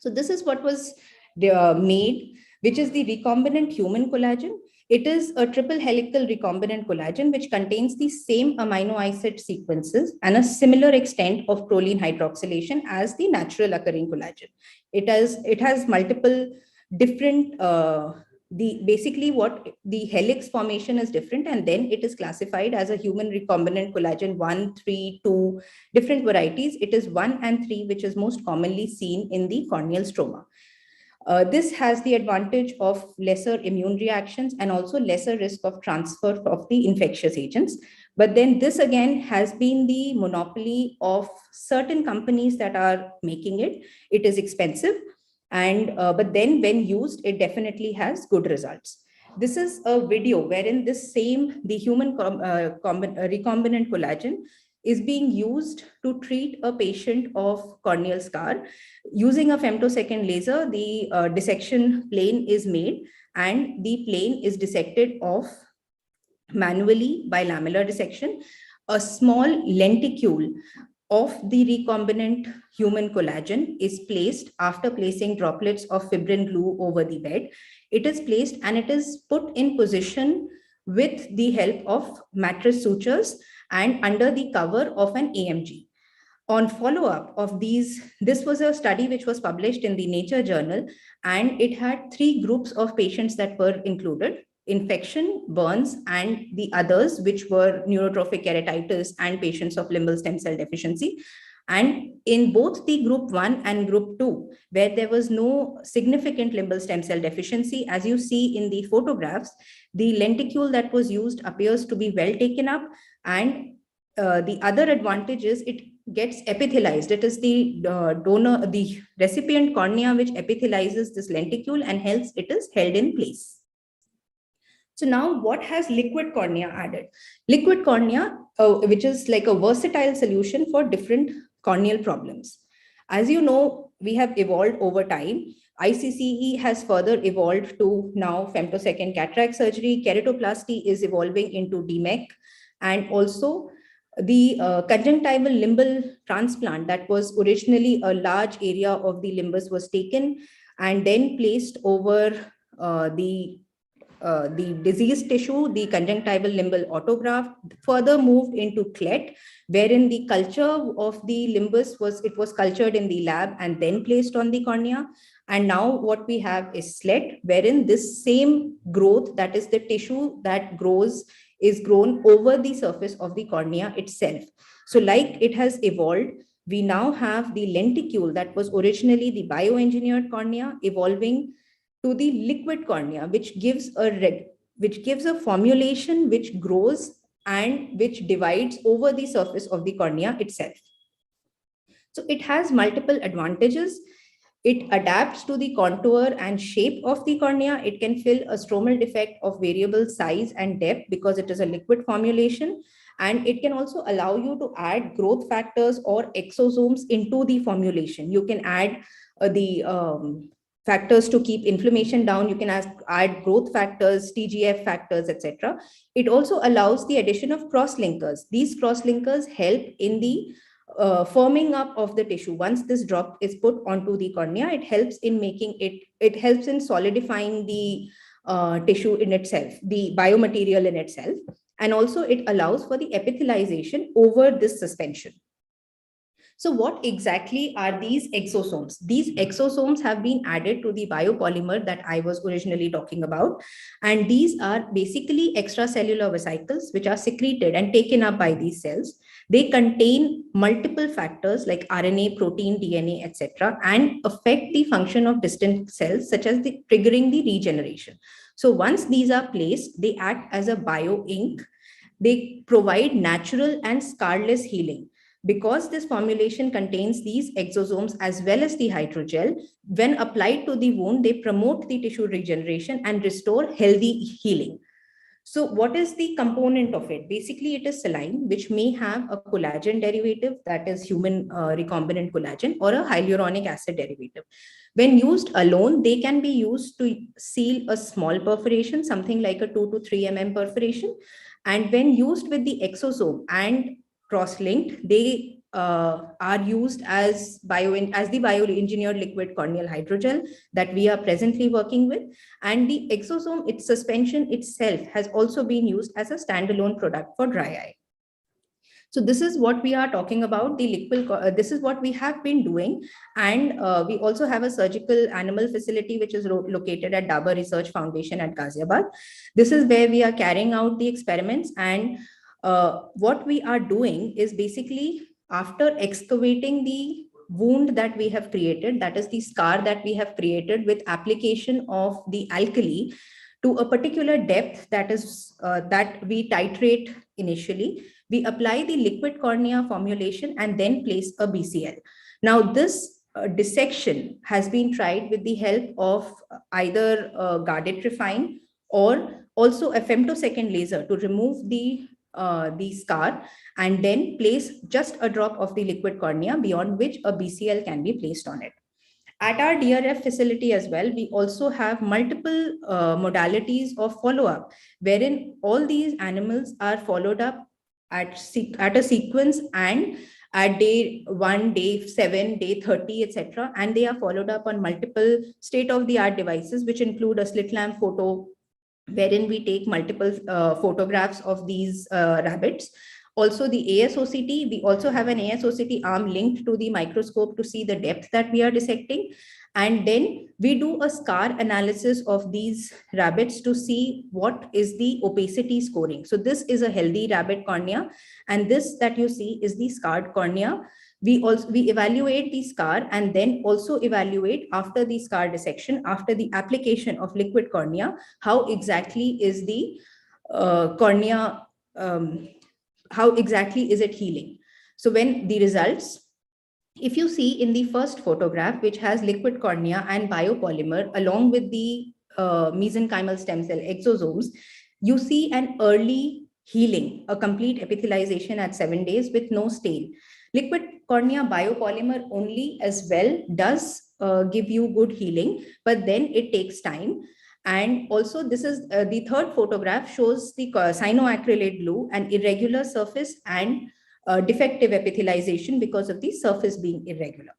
So this is what was made, which is the recombinant human collagen. It is a triple helical recombinant collagen, which contains the same amino acid sequences and a similar extent of proline hydroxylation as the natural occurring collagen. It has multiple different, basically what the helix formation is different, and then it is classified as a human recombinant collagen 1, 3, 2, different varieties. It is 1 and 3, which is most commonly seen in the corneal stroma. This has the advantage of lesser immune reactions and also lesser risk of transfer of the infectious agents. But then this again has been the monopoly of certain companies that are making it. It is expensive, and but then when used, it definitely has good results. This is a video wherein the human recombinant collagen is being used to treat a patient of corneal scar. Using a femtosecond laser, the dissection plane is made and the plane is dissected off manually by lamellar dissection. A small lenticule of the recombinant human collagen is placed after placing droplets of fibrin glue over the bed. It is placed and it is put in position with the help of mattress sutures and under the cover of an AMG. On follow-up of this was a study which was published in the Nature journal, and it had 3 groups of patients that were included: infection, burns, and the others, which were neurotrophic keratitis and patients of limbal stem cell deficiency. And in both the group 1 and group 2, where there was no significant limbal stem cell deficiency, as you see in the photographs, the lenticule that was used appears to be well taken up. And the other advantage is it gets epithelialized. It is the the recipient cornea which epithelializes this lenticule, and hence it is held in place. So now what has liquid cornea added? Liquid cornea, which is like a versatile solution for different corneal problems. As you know, we have evolved over time. ICCE has further evolved to now femtosecond cataract surgery. Keratoplasty is evolving into DMEC, and also the conjunctival limbal transplant that was originally a large area of the limbus was taken and then placed over the diseased tissue, the conjunctival limbal autograft, further moved into CLET, wherein the culture of the limbus was cultured in the lab and then placed on the cornea. And now what we have is SLET, wherein this same growth, that is the tissue that grows is grown over the surface of the cornea itself. So like it has evolved, we now have the lenticule that was originally the bioengineered cornea evolving to the liquid cornea, which gives a formulation which grows and which divides over the surface of the cornea itself. So it has multiple advantages. It adapts to the contour and shape of the cornea. It can fill a stromal defect of variable size and depth because it is a liquid formulation. And it can also allow you to add growth factors or exosomes into the formulation. You can add the factors to keep inflammation down. You can add growth factors, TGF factors, etc. It also allows the addition of cross-linkers. These cross-linkers help in the firming up of the tissue. Once this drop is put onto the cornea, it helps in it helps in solidifying the tissue in itself, the biomaterial in itself. And also it allows for the epithelialization over this suspension. So what exactly are these exosomes? These exosomes have been added to the biopolymer that I was originally talking about. And these are basically extracellular vesicles which are secreted and taken up by these cells. They contain multiple factors like RNA, protein, DNA, etc., and affect the function of distant cells, such as triggering the regeneration. So once these are placed, they act as a bio-ink. They provide natural and scarless healing. Because this formulation contains these exosomes as well as the hydrogel, when applied to the wound, they promote the tissue regeneration and restore healthy healing. So what is the component of it? Basically, it is saline, which may have a collagen derivative, that is human recombinant collagen, or a hyaluronic acid derivative. When used alone, they can be used to seal a small perforation, something like a 2 to 3 mm perforation. And when used with the exosome and cross-linked, they are used as the bioengineered liquid corneal hydrogel that we are presently working with. And the exosome, its suspension itself, has also been used as a standalone product for dry eye. So this is what we are talking about, the liquid, this is what we have been doing. And we also have a surgical animal facility which is located at Dabur Research Foundation at Ghaziabad. This is where we are carrying out the experiments. And what we are doing is basically, after excavating the wound that we have created, that is the scar that we have created with application of the alkali to a particular depth that we titrate initially, we apply the liquid cornea formulation and then place a BCL. Now this dissection has been tried with the help of either guarded refine or also a femtosecond laser to remove the scar and then place just a drop of the liquid cornea, beyond which a BCL can be placed on it. At our DRF facility as well, we also have multiple modalities of follow-up, wherein all these animals are followed up at a sequence and at day 1, day 7, day 30, etc. And they are followed up on multiple state-of-the-art devices, which include a slit lamp photo, wherein we take multiple photographs of these rabbits. Also the ASOCT, we also have an ASOCT arm linked to the microscope to see the depth that we are dissecting. And then we do a scar analysis of these rabbits to see what is the opacity scoring. So this is a healthy rabbit cornea, and this that you see is the scarred cornea. We evaluate the scar and then also evaluate after the scar dissection, after the application of liquid cornea, how exactly is the cornea, how exactly is it healing. So when the results, if you see in the first photograph, which has liquid cornea and biopolymer along with the mesenchymal stem cell exosomes, you see an early healing, a complete epithelialization at 7 days with no stain. Liquid cornea biopolymer only as well does give you good healing, but then it takes time. And also this is the third photograph shows the cyanoacrylate blue, an irregular surface and defective epithelialization because of the surface being irregular.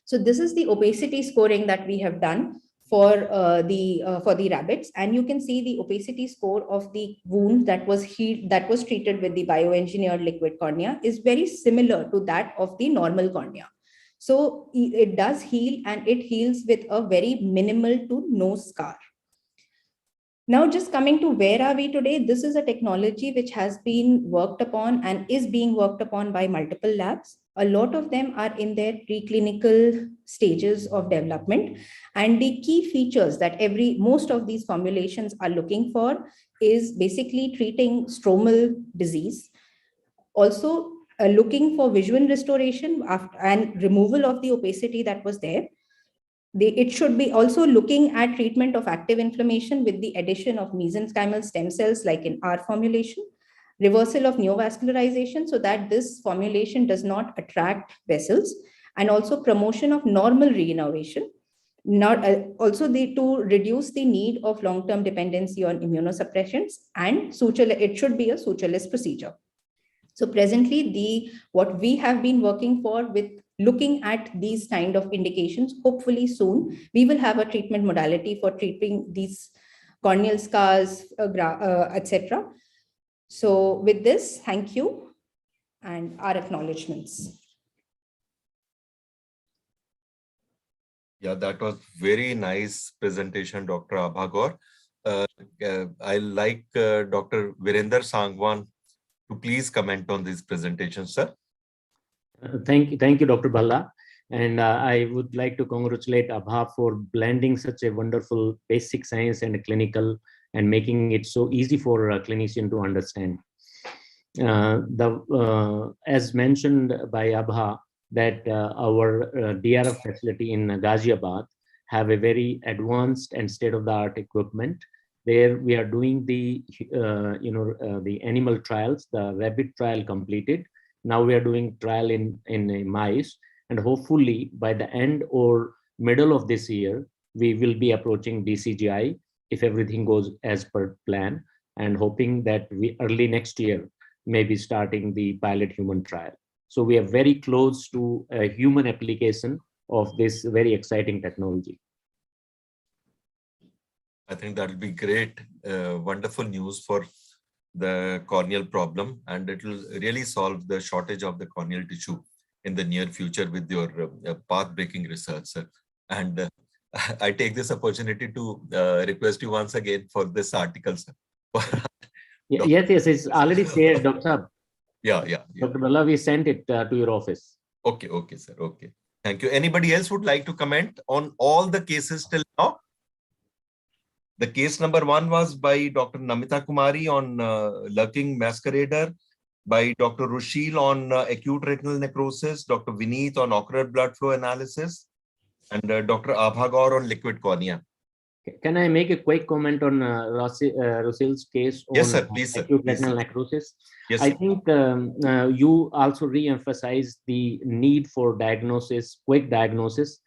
So this is the opacity scoring that we have done for the rabbits, and you can see the opacity score of the wound that was treated with the bioengineered liquid cornea is very similar to that of the normal cornea. So it does heal, and it heals with a very minimal to no scar. Now, just coming to where are we today, this is a technology which has been worked upon and is being worked upon by multiple labs. A lot of them are in their preclinical stages of development. And the key features that most of these formulations are looking for is basically treating stromal disease, also looking for visual restoration and removal of the opacity that was there. It should be also looking at treatment of active inflammation with the addition of mesenchymal stem cells like in our formulation, reversal of neovascularization so that this formulation does not attract vessels, and also promotion of normal regeneration, to reduce the need of long-term dependency on immunosuppressants, and it should be a sutureless procedure. So presently, what we have been working for with looking at these kind of indications, hopefully soon, we will have a treatment modality for treating these corneal scars, etc. So with this, thank you and our acknowledgements. Yeah, that was very nice presentation, Dr. Abhagor. I like Dr. Virender Sangwan to please comment on this presentation, sir. Thank you, Dr. Bhalla. And I would like to congratulate Abha for blending such a wonderful basic science and clinical and making it so easy for a clinician to understand. As mentioned by Abha, that our DRF facility in Ghaziabad have a very advanced and state-of-the-art equipment. There we are doing the animal trials. The rabbit trial completed. Now we are doing trial in mice, and hopefully by the end or middle of this year, we will be approaching DCGI if everything goes as per plan, and hoping that we early next year may be starting the pilot human trial. So we are very close to a human application of this very exciting technology. I think that will be great, wonderful news for the corneal problem, and it will really solve the shortage of the corneal tissue in the near future with your path-breaking research, sir. And I take this opportunity to request you once again for this article, sir. Yes, it's already shared, Dr. Yeah. Dr. Bhalla, we sent it to your office. Okay, sir. Okay. Thank you. Anybody else would like to comment on all the cases till now? The case number 1 was by Dr. Namita Kumari on lurking masquerader, by Dr. Rushil on acute retinal necrosis, Dr. Vineet on ocular blood flow analysis, and Dr. Abhagor on liquid cornea. Can I make a quick comment on Rushil's case on yes, sir, please, acute sir. retinal necrosis? Yes, I sir. think you also re-emphasized the need for diagnosis, quick diagnosis.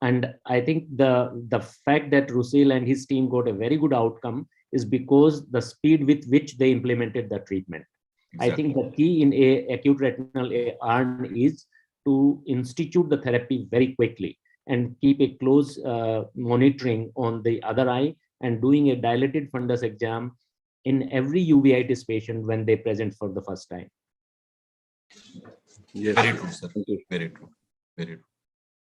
And I think the fact that Rushil and his team got a very good outcome is because the speed with which they implemented the treatment. Exactly. I think the key in acute retinal ARN is to institute the therapy very quickly and keep a close monitoring on the other eye and doing a dilated fundus exam in every uveitis patient when they present for the first time. Yes. Very true, sir. Very true. Very true.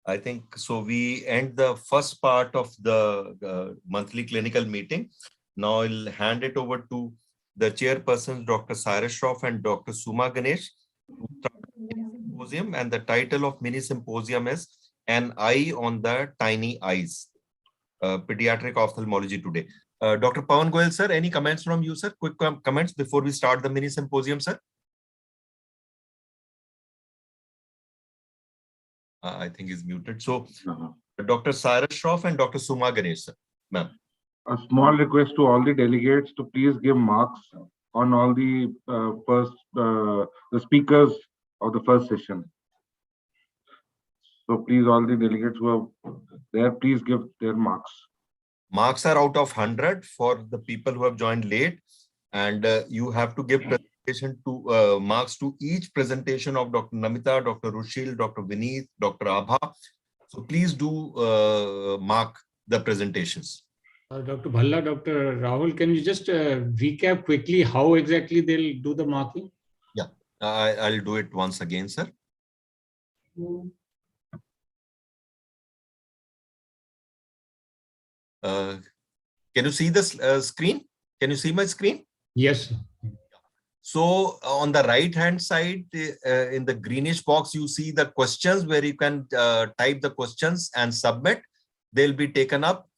I think so. We end the first part of the monthly clinical meeting. Now I'll hand it over to the chairpersons, Dr. Shroff and Dr. Suma Ganesh, symposium, and the title of mini symposium is An Eye on the Tiny Eyes, Pediatric Ophthalmology Today. Dr. Pawan Goyal, sir, any comments from you, sir? Quick comments before we start the mini symposium, sir? I think is muted. So, Dr. Shroff and Dr. Suma Ganesh, sir. Ma'am. A small request to all the delegates to please give marks on all the the speakers of the first session. So please, all the delegates who are there, please give their marks. Marks are out of 100 for the people who have joined late, and you have to give presentation to marks to each presentation of Dr. Namita, Dr. Rushil, Dr. Vineet, Dr. Abha. So please do mark the presentations. Dr. Bhalla, Dr. Rahul, can you just recap quickly how exactly they'll do the marking? Yeah, I'll do it once again, sir. Can you see this screen? Can you see my screen? Yes. So on the right-hand side, in the greenish box, you see the questions where you can type the questions and submit. They'll be taken up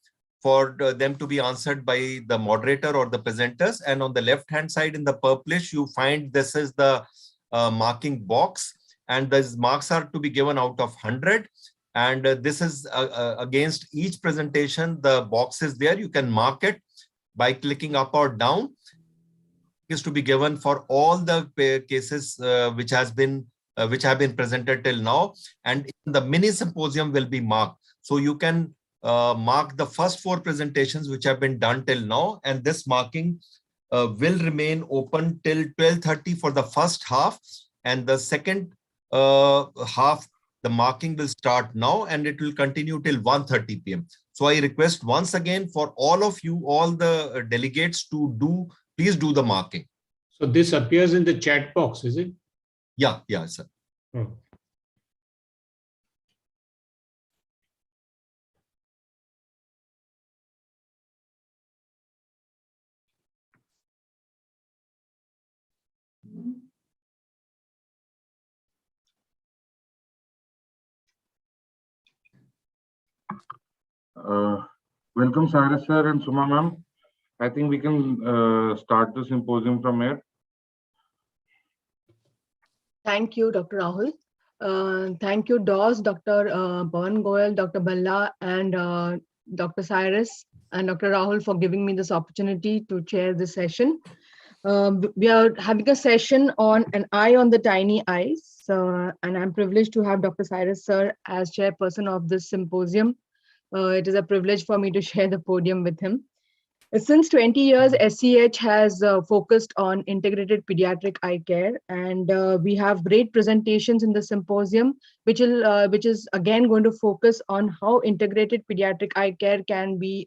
for them to be answered by the moderator or the presenters. And on the left-hand side in the purplish, you find this is the marking box. And these marks are to be given out of 100. And this is against each presentation, the box is there. You can mark it by clicking up or down. Is to be given for all the cases which have been presented till now, and the mini symposium will be marked. So you can mark the first 4 presentations which have been done till now, and this marking will remain open till 12:30 for the first half, and the second half the marking will start now and it will continue till 1:30 p.m. So I request once again for all of you, all the delegates, to please do the marking. So this appears in the chat box, is it? Yeah, sir. Oh. Welcome, Cyrus sir and Suma ma'am. I think we can start the symposium from here. Thank you, Dr. Rahul. Thank you, DOS, Dr. Pawan Goyal, Dr. Balla, and Dr. Cyrus and Dr. Rahul for giving me this opportunity to chair this session. We are having a session on an eye on the tiny eyes, and I'm privileged to have Dr. Cyrus sir as chairperson of this symposium. It is a privilege for me to share the podium with him. Since 20 years, SCH has focused on integrated pediatric eye care, and we have great presentations in the symposium, which is again going to focus on how integrated pediatric eye care can be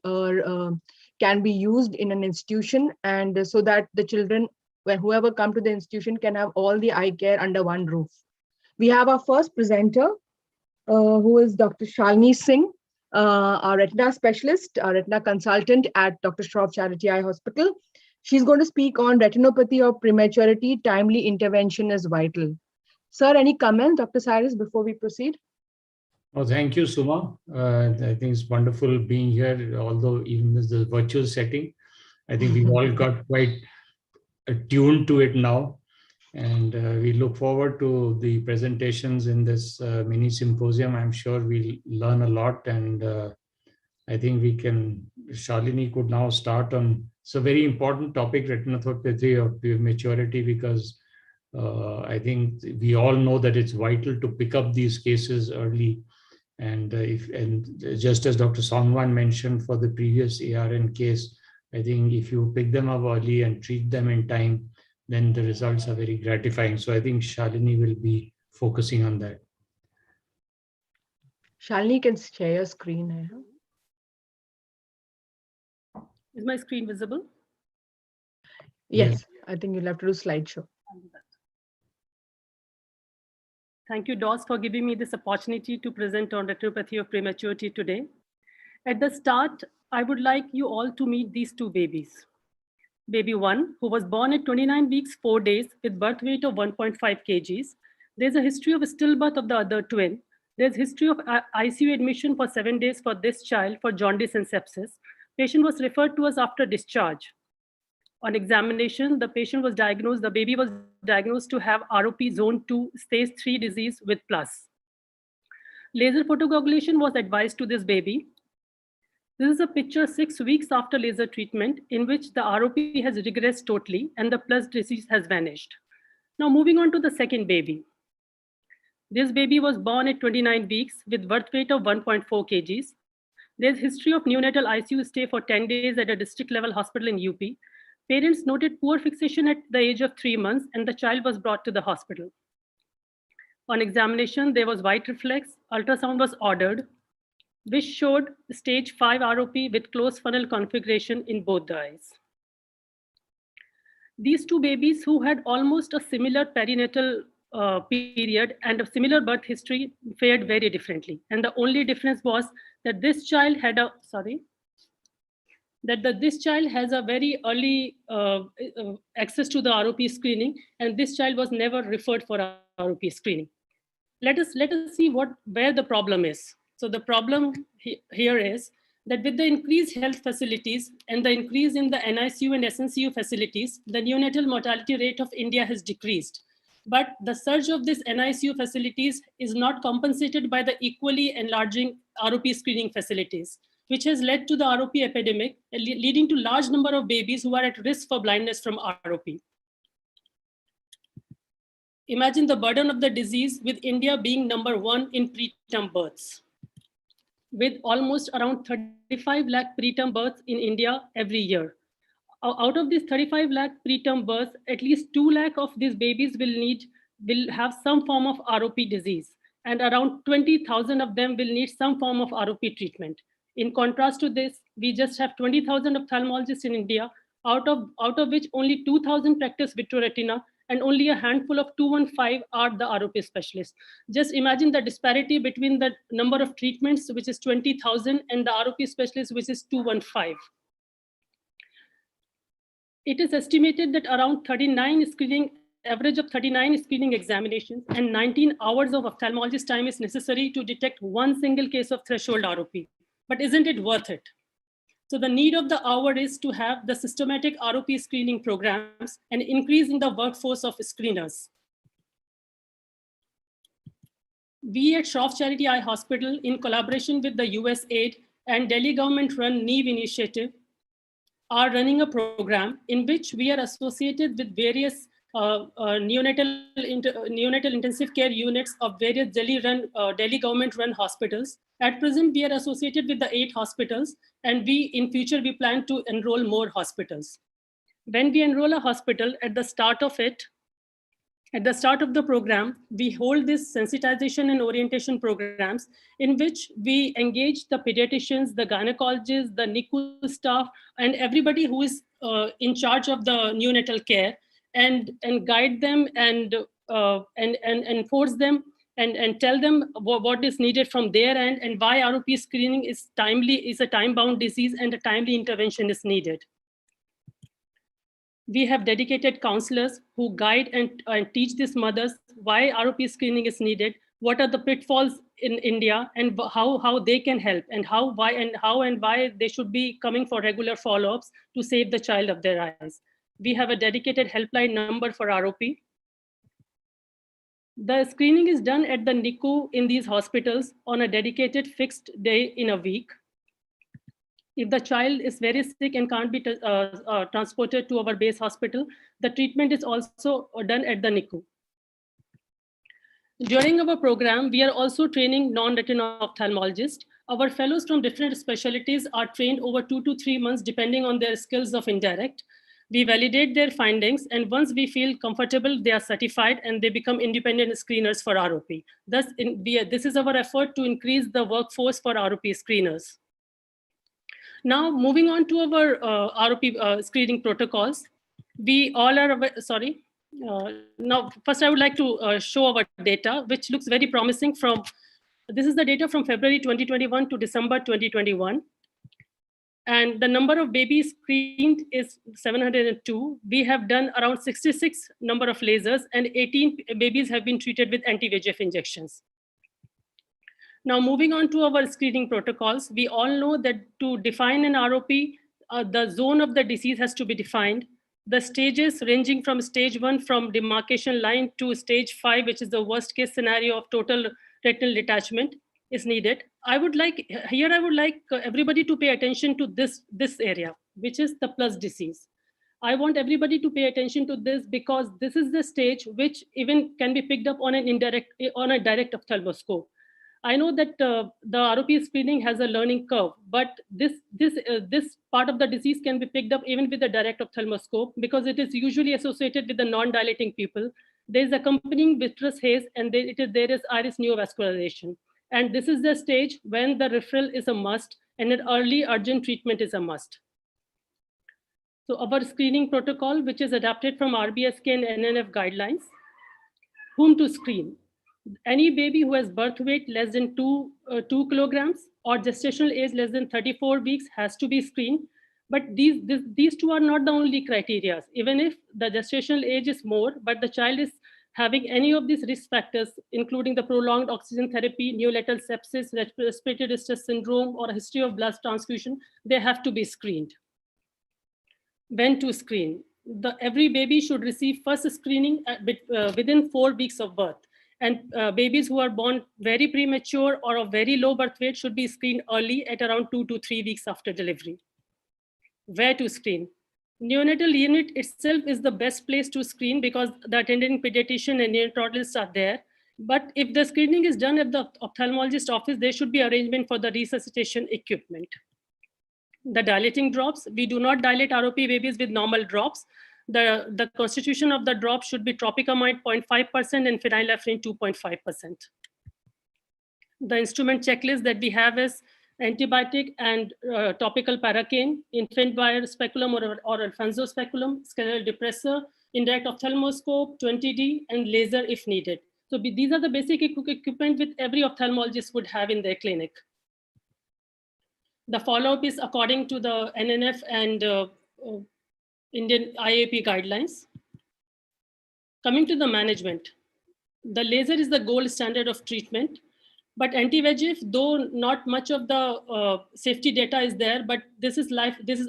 used in an institution, and so that the children, whoever come to the institution, can have all the eye care under one roof. We have our first presenter, who is Dr. Shalini Singh, our retina specialist, our retina consultant at Dr. Shroff Charity Eye Hospital. She's going to speak on retinopathy of prematurity. Timely intervention is vital. Sir, any comment, Dr. Cyrus, before we proceed? Oh, thank you, Suma. I think it's wonderful being here, although even this is a virtual setting. I think we've all got quite attuned to it now. And we look forward to the presentations in this mini symposium. I'm sure we'll learn a lot, and I think Shalini could now start on, it's a very important topic, retinopathy of prematurity, because I think we all know that it's vital to pick up these cases early. And just as Dr. Songwan mentioned for the previous ARN case, I think if you pick them up early and treat them in time, then the results are very gratifying. So I think Shalini will be focusing on that. Shalini, can share your screen. Is my screen visible? Yes, I think you'll have to do slideshow. Thank you, DOS, for giving me this opportunity to present on retinopathy of prematurity today. At the start, I would like you all to meet these 2 babies. Baby 1, who was born at 29 weeks, 4 days with birth weight of 1.5 kgs. There's a history of stillbirth of the other twin. There's history of ICU admission for 7 days for this child for jaundice and sepsis. Patient was referred to us after discharge. On examination, the baby was diagnosed to have ROP zone 2 stage 3 disease with plus. Laser photocoagulation was advised to this baby. This is a picture 6 weeks after laser treatment, in which the ROP has regressed totally and the plus disease has vanished. Now moving on to the second baby. This baby was born at 29 weeks with birth weight of 1.4 kgs. There's history of neonatal ICU stay for 10 days at a district level hospital in UP. Parents noted poor fixation at the age of 3 months, and the child was brought to the hospital. On examination, there was white reflex. Ultrasound was ordered, which showed stage 5 ROP with closed funnel configuration in both the eyes. These 2 babies, who had almost a similar perinatal period and a similar birth history, fared very differently. And the only difference was that this child had that this child has a very early access to the ROP screening, and this child was never referred for ROP screening. Let us see where the problem is. So the problem here is that with the increased health facilities and the increase in the NICU and SNCU facilities, the neonatal mortality rate of India has decreased. But the surge of these NICU facilities is not compensated by the equally enlarging ROP screening facilities, which has led to the ROP epidemic, leading to large number of babies who are at risk for blindness from ROP. Imagine the burden of the disease, with India being #1 in preterm births, with almost around 35 lakh preterm births in India every year. Out of these 35 lakh preterm births, at least 2 lakh of these babies will have some form of ROP disease, and around 20,000 of them will need some form of ROP treatment. In contrast to this, we just have 20,000 ophthalmologists in India, out of which only 2,000 practice vitreoretina, and only a handful of 215 are the ROP specialists. Just imagine the disparity between the number of treatments, which is 20,000, and the ROP specialists, which is 215. It is estimated that around average of 39 screening examinations and 19 hours of ophthalmologist time is necessary to detect one single case of threshold ROP. But isn't it worth it? So the need of the hour is to have the systematic ROP screening programs and increase in the workforce of screeners. We at Shroff Charity Eye Hospital, in collaboration with the USAID and Delhi government-run NEEV initiative, are running a program in which we are associated with various neonatal intensive care units of various Delhi government-run hospitals. At present, we are associated with the 8 hospitals, and in future, we plan to enroll more hospitals. When we enroll a hospital, at the start of the program, we hold this sensitization and orientation programs in which we engage the pediatricians, the gynecologists, the NICU staff, and everybody who is in charge of the neonatal care, and guide them and enforce them and tell them what is needed from their end, and why ROP screening is a time-bound disease and a timely intervention is needed. We have dedicated counselors who guide and teach these mothers why ROP screening is needed, what are the pitfalls in India, and how they can help, and how and why they should be coming for regular follow-ups to save the child of their eyes. We have a dedicated helpline number for ROP. The screening is done at the NICU in these hospitals on a dedicated fixed day in a week. If the child is very sick and can't be transported to our base hospital, the treatment is also done at the NICU. During our program, we are also training non-retinal ophthalmologists. Our fellows from different specialties are trained over 2 to 3 months, depending on their skills of indirect. We validate their findings, and once we feel comfortable, they are certified and they become independent screeners for ROP. Thus, this is our effort to increase the workforce for ROP screeners. Now, moving on to our ROP screening protocols, we all are aware, sorry. Now, first I would like to show our data, which looks very promising this is the data from February 2021 to December 2021. And the number of babies screened is 702. We have done around 66 number of lasers, and 18 babies have been treated with anti-VEGF injections. Now, moving on to our screening protocols, we all know that to define an ROP, the zone of the disease has to be defined. The stages ranging from stage 1 from demarcation line to stage 5, which is the worst case scenario of total retinal detachment, is needed. I would like everybody to pay attention to this area, which is the plus disease. I want everybody to pay attention to this because this is the stage which even can be picked up on a direct ophthalmoscope. I know that the ROP screening has a learning curve, but this part of the disease can be picked up even with a direct ophthalmoscope because it is usually associated with the non-dilating pupil. There is accompanying vitreous haze, and there is iris neovascularization. And this is the stage when the referral is a must and an early urgent treatment is a must. So our screening protocol, which is adapted from RBSK and NNF guidelines, whom to screen? Any baby who has birth weight less than 2 kilograms or gestational age less than 34 weeks has to be screened. But these two are not the only criteria. Even if the gestational age is more, but the child is having any of these risk factors, including the prolonged oxygen therapy, neonatal sepsis, respiratory distress syndrome, or a history of blood transfusion, they have to be screened. When to screen? Every baby should receive first screening within 4 weeks of birth. And babies who are born very premature or of very low birth weight should be screened early at around 2 to 3 weeks after delivery. Where to screen? Neonatal unit itself is the best place to screen because the attending pediatrician and neonatologists are there. But if the screening is done at the ophthalmologist office, there should be arrangement for the resuscitation equipment. The dilating drops, we do not dilate ROP babies with normal drops. The constitution of the drop should be tropicamide 0.5% and phenylephrine 2.5%. The instrument checklist that we have is antibiotic and topical paracaine, infant wire speculum or Alfonso speculum, scleral depressor, indirect ophthalmoscope, 20D, and laser if needed. So these are the basic equipment which every ophthalmologist would have in their clinic. The follow-up is according to the NNF and Indian IAP guidelines. Coming to the management, the laser is the gold standard of treatment. But anti-VEGF, though not much of the safety data is there, but this is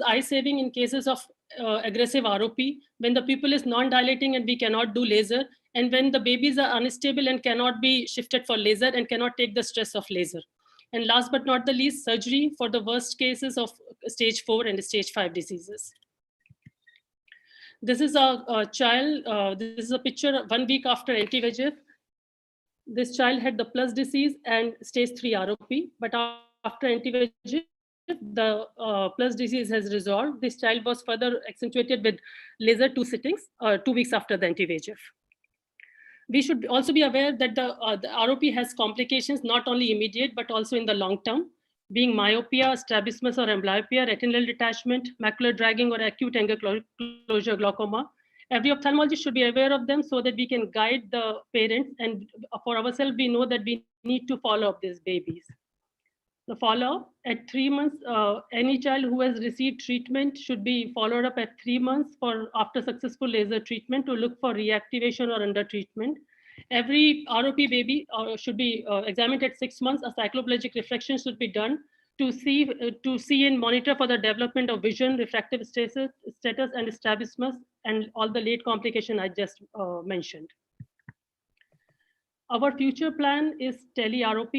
eye saving in cases of aggressive ROP, when the pupil is non-dilating and we cannot do laser, and when the babies are unstable and cannot be shifted for laser and cannot take the stress of laser. And last but not the least, surgery for the worst cases of stage 4 and stage 5 diseases. This is a child, this is a picture 1 week after anti-VEGF. This child had the plus disease and stage 3 ROP, but after anti-VEGF, the plus disease has resolved. This child was further accentuated with laser 2 sittings 2 weeks after the anti-VEGF. We should also be aware that the ROP has complications not only immediate, but also in the long term, being myopia, strabismus or amblyopia, retinal detachment, macular dragging or acute angle closure glaucoma. Every ophthalmologist should be aware of them so that we can guide the parents, and for ourselves, we know that we need to follow up these babies. The follow-up at 3 months, any child who has received treatment should be followed up at 3 months after successful laser treatment to look for reactivation or under treatment. Every ROP baby should be examined at 6 months. A cycloplegic refraction should be done to see and monitor for the development of vision, refractive status and strabismus, and all the late complication I just mentioned. Our future plan is tele-ROP.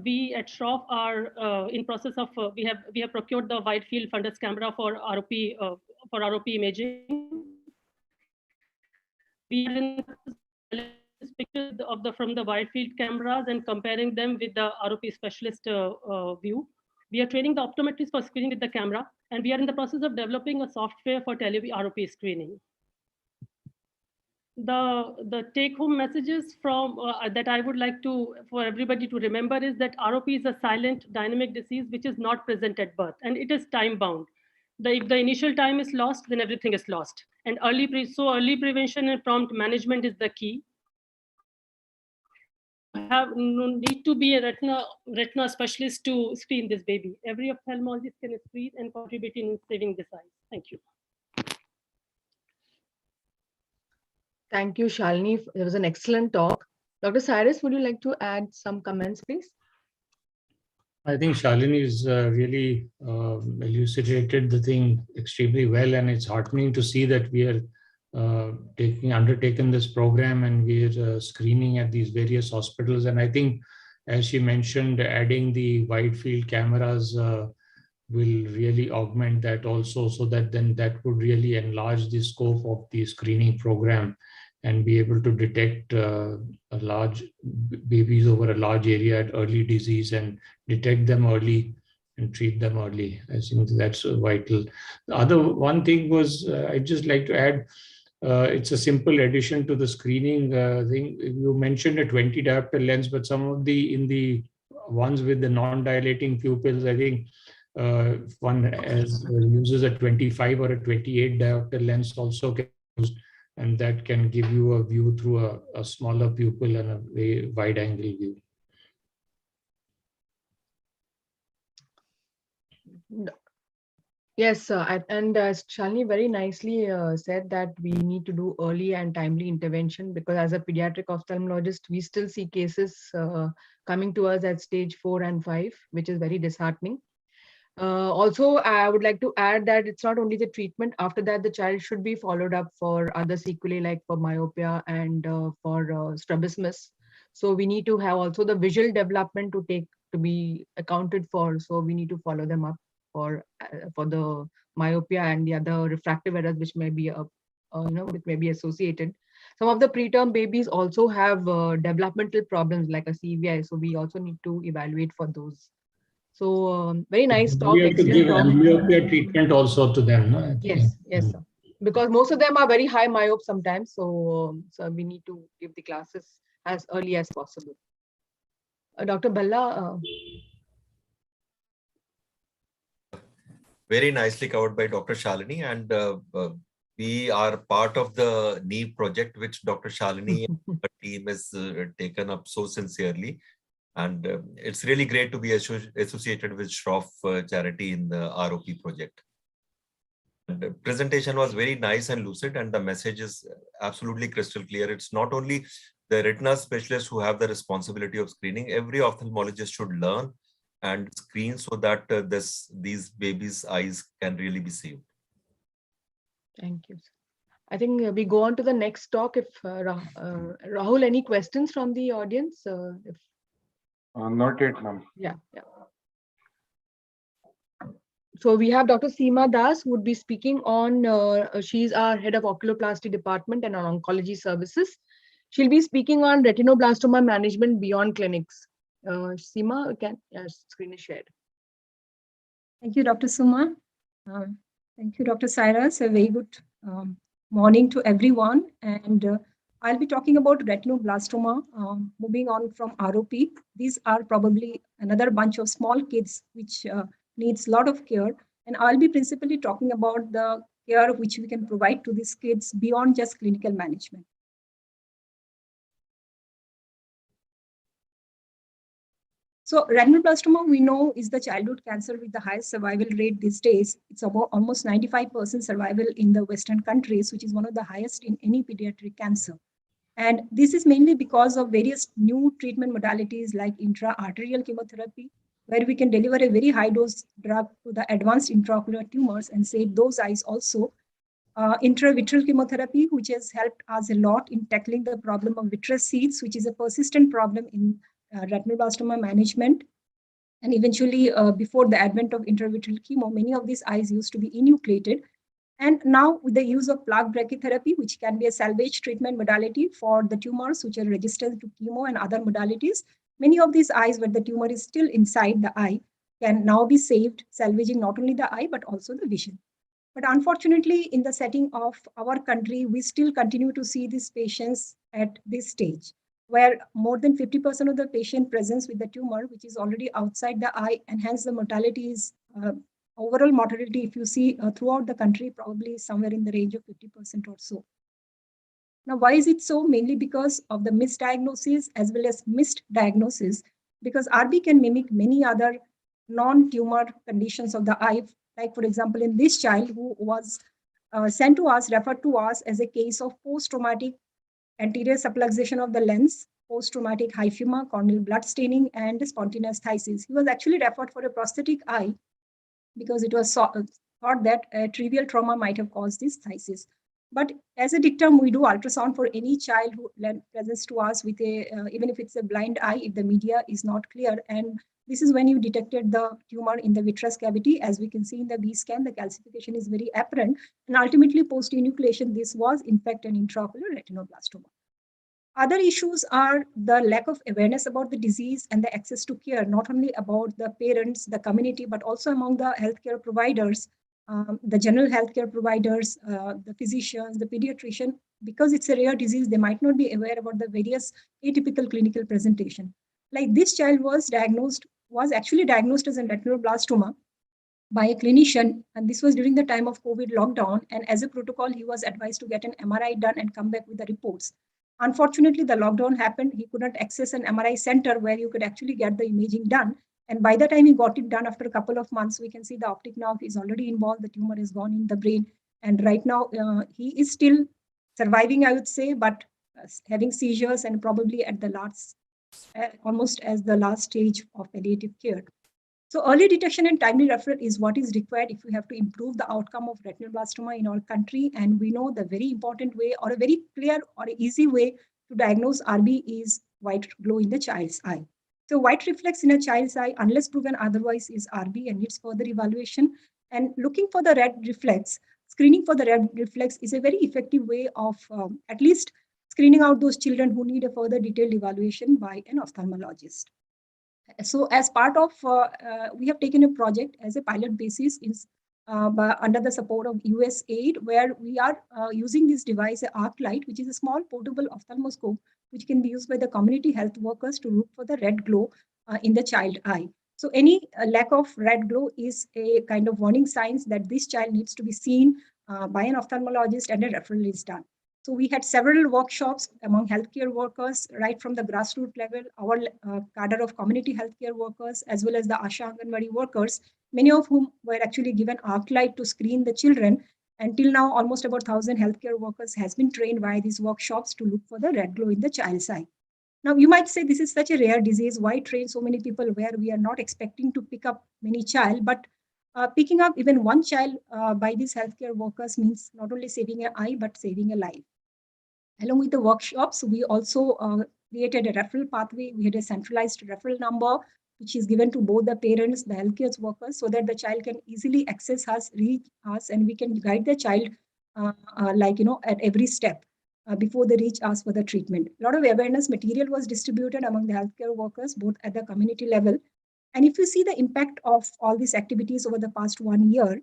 We at Shroff are in process of, we have procured the wide field fundus camera for ROP imaging. We are in pictures from the wide field cameras and comparing them with the ROP specialist view. We are training the optometrists for screening with the camera, and we are in the process of developing a software for tele-ROP screening. The take-home messages from that I would like for everybody to remember is that ROP is a silent dynamic disease which is not present at birth, and it is time-bound. If the initial time is lost, then everything is lost. And early prevention and prompt management is the key. No need to be a retina specialist to screen this baby. Every ophthalmologist can screen and contribute in saving this eye. Thank you. Thank you, Shalini. It was an excellent talk. Dr. Cyrus, would you like to add some comments, please? I think Shalini has really elucidated the thing extremely well, and it's heartening to see that we are undertaken this program and we're screening at these various hospitals. And I think, as she mentioned, adding the wide field cameras will really augment that also, so that then that would really enlarge the scope of the screening program and be able to detect large babies over a large area at early disease and detect them early and treat them early. I think that's vital. The other one thing was, I'd just like to add, it's a simple addition to the screening thing. You mentioned a 20 diopter lens, but some of in the ones with the non-dilating pupils, I think one uses a 25 or a 28 diopter lens also can use, and that can give you a view through a smaller pupil and a very wide angle view. Yes, and Shalini very nicely said that we need to do early and timely intervention, because as a pediatric ophthalmologist, we still see cases coming to us at stage 4 and 5, which is very disheartening. Also, I would like to add that it's not only the treatment. After that, the child should be followed up for other sequelae like for myopia and for strabismus. So we need to have also the visual development to be accounted for. So we need to follow them up for the myopia and the other refractive errors which may be which may be associated. Some of the preterm babies also have developmental problems like a CVI. So we also need to evaluate for those. So very nice talk. We have to give amblyopia treatment also to them. No? Yes, yes, sir. Because most of them are very high myope sometimes. So we need to give the classes as early as possible. Dr. Balla. Very nicely covered by Dr. Shalini, and we are part of the knee project, which Dr. Shalini and her team has taken up so sincerely. And it's really great to be associated with Shroff charity in the ROP project. And the presentation was very nice and lucid, and the message is absolutely crystal clear. It's not only the retina specialists who have the responsibility of screening. Every ophthalmologist should learn and screen so that these babies' eyes can really be saved. Thank you. I think we go on to the next talk. If Rahul, any questions from the audience? Not yet, ma'am. Yeah. So we have Dr. Seema Das, who would be speaking on, she's our head of oculoplasty department and on oncology services. She'll be speaking on retinoblastoma management beyond clinics. Seema, screen is shared. Thank you, Dr. Suma. Thank you, Dr. Cyrus. A very good morning to everyone. And I'll be talking about retinoblastoma. Moving on from ROP, these are probably another bunch of small kids which needs a lot of care. And I'll be principally talking about the care which we can provide to these kids beyond just clinical management. So retinoblastoma, we know, is the childhood cancer with the highest survival rate these days. It's about almost 95% survival in the Western countries, which is one of the highest in any pediatric cancer. And this is mainly because of various new treatment modalities like intra-arterial chemotherapy, where we can deliver a very high dose drug to the advanced intraocular tumors and save those eyes also. Intravitreal chemotherapy, which has helped us a lot in tackling the problem of vitreous seeds, which is a persistent problem in retinoblastoma management. And eventually, before the advent of intravitreal chemo, many of these eyes used to be enucleated. And now with the use of plaque brachytherapy, which can be a salvage treatment modality for the tumors which are resistant to chemo and other modalities, many of these eyes where the tumor is still inside the eye can now be saved, salvaging not only the eye, but also the vision. But unfortunately, in the setting of our country, we still continue to see these patients at this stage, where more than 50% of the patient presents with the tumor, which is already outside the eye, and hence the mortality is overall mortality, if you see throughout the country, probably somewhere in the range of 50% or so. Now, why is it so? Mainly because of the misdiagnosis as well as missed diagnosis, because RB can mimic many other non-tumor conditions of the eye. Like, for example, in this child who was sent to us, referred to us as a case of post-traumatic anterior subluxation of the lens, post-traumatic hyphema, corneal blood staining, and spontaneous phthisis. He was actually referred for a prosthetic eye because it was thought that a trivial trauma might have caused this phthisis. But as a dictum, we do ultrasound for any child who presents to us with a, even if it's a blind eye, if the media is not clear. And this is when you detected the tumor in the vitreous cavity. As we can see in the B scan, the calcification is very apparent. And ultimately, post-enucleation, this was in fact an intraocular retinoblastoma. Other issues are the lack of awareness about the disease and the access to care, not only about the parents, the community, but also among the healthcare providers, the general healthcare providers, the physicians, the pediatrician. Because it's a rare disease, they might not be aware about the various atypical clinical presentation. Like this child was actually diagnosed as a retinoblastoma by a clinician, and this was during the time of COVID lockdown. And as a protocol, he was advised to get an MRI done and come back with the reports. Unfortunately, the lockdown happened. He could not access an MRI center where you could actually get the imaging done. And by the time he got it done after a couple of months, we can see the optic nerve is already involved. The tumor is gone in the brain. And right now, he is still surviving, I would say, but having seizures and probably at the last, almost as the last stage of palliative care. So early detection and timely referral is what is required if we have to improve the outcome of retinal blastoma in our country. And we know the very important way or a very clear or easy way to diagnose RB is white glow in the child's eye. So white reflex in a child's eye, unless proven otherwise, is RB and needs further evaluation. And looking for the red reflex, screening for the red reflex is a very effective way of at least screening out those children who need a further detailed evaluation by an ophthalmologist. So as part of, we have taken a project as a pilot basis under the support of USAID, where we are using this device, a arc light, which is a small portable ophthalmoscope, which can be used by the community health workers to look for the red glow in the child eye. So any lack of red glow is a kind of warning signs that this child needs to be seen by an ophthalmologist and a referral is done. So we had several workshops among healthcare workers, right from the grassroots level, our cadre of community healthcare workers, as well as the Asha Anganwadi workers, many of whom were actually given arc light to screen the children. Until now, almost about 1,000 healthcare workers has been trained via these workshops to look for the red glow in the child's eye. Now, you might say this is such a rare disease. Why train so many people where we are not expecting to pick up many child, but picking up even one child by these healthcare workers means not only saving an eye, but saving a life. Along with the workshops, we also created a referral pathway. We had a centralized referral number, which is given to both the parents, the healthcare workers, so that the child can easily access us, reach us, and we can guide the child at every step before they reach us for the treatment. A lot of awareness material was distributed among the healthcare workers, both at the community level. And if you see the impact of all these activities over the past 1 year,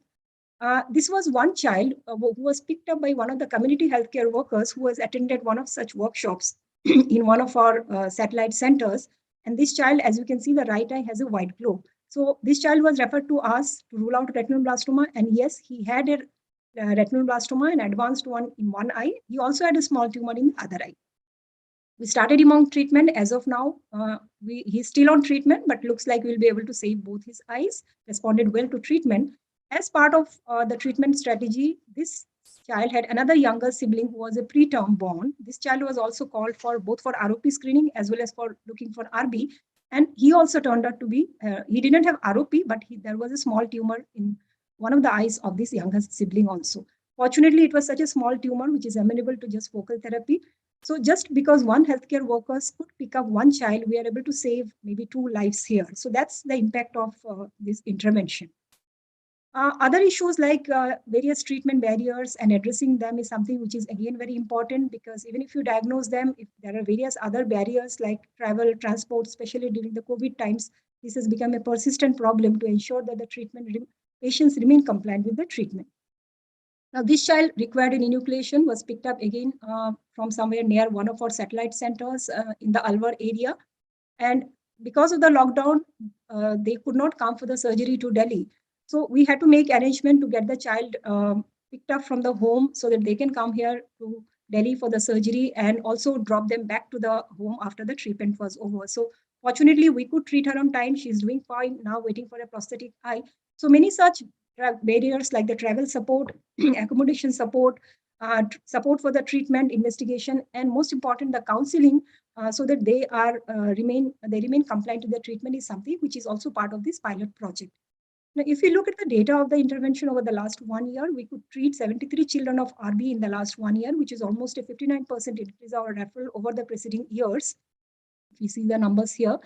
this was one child who was picked up by one of the community healthcare workers who has attended one of such workshops in one of our satellite centers. And this child, as you can see, the right eye has a white glow. So this child was referred to us to rule out retinal blastoma. And yes, he had a retinal blastoma, an advanced one in one eye. He also had a small tumor in the other eye. We started him on treatment. As of now, he's still on treatment, but looks like we'll be able to save both his eyes, responded well to treatment. As part of the treatment strategy, this child had another younger sibling who was a preterm born. This child was also called for both for ROP screening as well as for looking for RB. And he also turned out to be, he didn't have ROP, but there was a small tumor in one of the eyes of this younger sibling also. Fortunately, it was such a small tumor, which is amenable to just focal therapy. So just because one healthcare workers could pick up one child, we are able to save maybe 2 lives here. So that's the impact of this intervention. Other issues like various treatment barriers and addressing them is something which is again very important, because even if you diagnose them, if there are various other barriers like travel, transport, especially during the COVID times, this has become a persistent problem to ensure that the patients remain compliant with the treatment. Now, this child required an enucleation, was picked up again from somewhere near one of our satellite centers in the Alwar area. And because of the lockdown, they could not come for the surgery to Delhi. So we had to make arrangement to get the child picked up from the home so that they can come here to Delhi for the surgery and also drop them back to the home after the treatment was over. So fortunately, we could treat her on time. She's doing fine now, waiting for a prosthetic eye. So many such barriers like the travel support, accommodation support, support for the treatment, investigation, and most important, the counseling, so that they remain compliant to the treatment is something which is also part of this pilot project. Now, if you look at the data of the intervention over the last 1 year, we could treat 73 children of RB in the last 1 year, which is almost a 59% increase our referral over the preceding years. If you see the numbers here,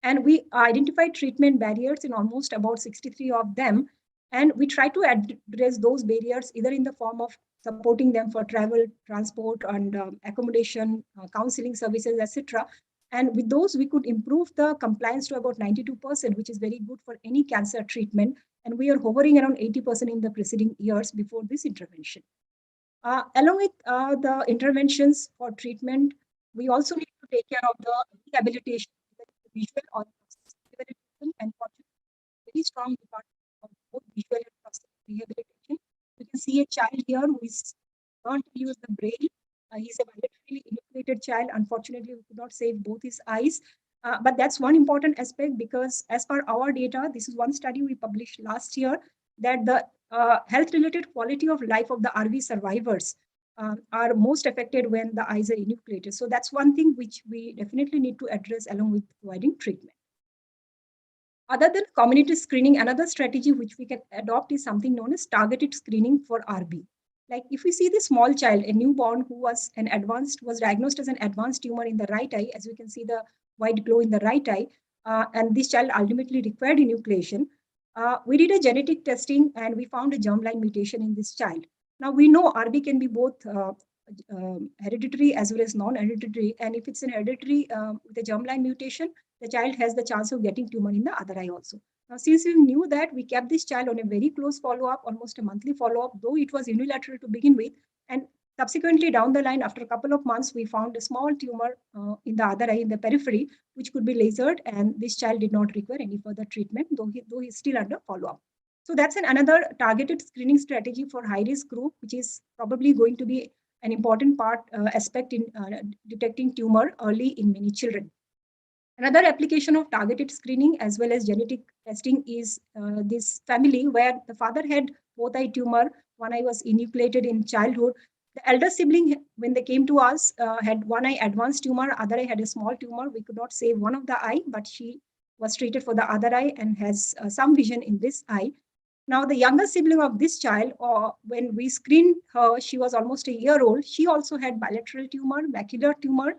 and we identified treatment barriers in almost about 63 of them. And we try to address those barriers either in the form of supporting them for travel, transport, and accommodation, counseling services, etc. And with those, we could improve the compliance to about 92%, which is very good for any cancer treatment. And we are hovering around 80% in the preceding years before this intervention. Along with the interventions for treatment, we also need to take care of the rehabilitation, visual or rehabilitation, and very strong department of both visual and prosthetic rehabilitation. You can see a child here who is learned to use the braille. He's a bilaterally enucleated child. Unfortunately, we could not save both his eyes. But that's one important aspect, because as per our data, this is one study we published last year, that the health-related quality of life of the RV survivors are most affected when the eyes are enucleated. So that's one thing which we definitely need to address along with providing treatment. Other than community screening, another strategy which we can adopt is something known as targeted screening for RB. Like if we see this small child, a newborn who was diagnosed as an advanced tumor in the right eye, as you can see the white glow in the right eye, and this child ultimately required enucleation. We did a genetic testing and we found a germline mutation in this child. Now we know RB can be both hereditary as well as non-hereditary, and if it's an hereditary with a germline mutation, the child has the chance of getting tumor in the other eye also. Now, since we knew that, we kept this child on a very close follow-up, almost a monthly follow-up, though it was unilateral to begin with. And subsequently, down the line, after a couple of months, we found a small tumor in the other eye, in the periphery, which could be lasered, and this child did not require any further treatment, though he's still under follow-up. So that's another targeted screening strategy for high-risk group, which is probably going to be an important aspect in detecting tumor early in many children. Another application of targeted screening as well as genetic testing is this family where the father had both eye tumor, one eye was enucleated in childhood. The elder sibling, when they came to us, had one eye advanced tumor, other eye had a small tumor. We could not save one of the eye, but she was treated for the other eye and has some vision in this eye. Now, the younger sibling of this child, when we screened her, she was almost a year old. She also had bilateral tumor, macular tumor.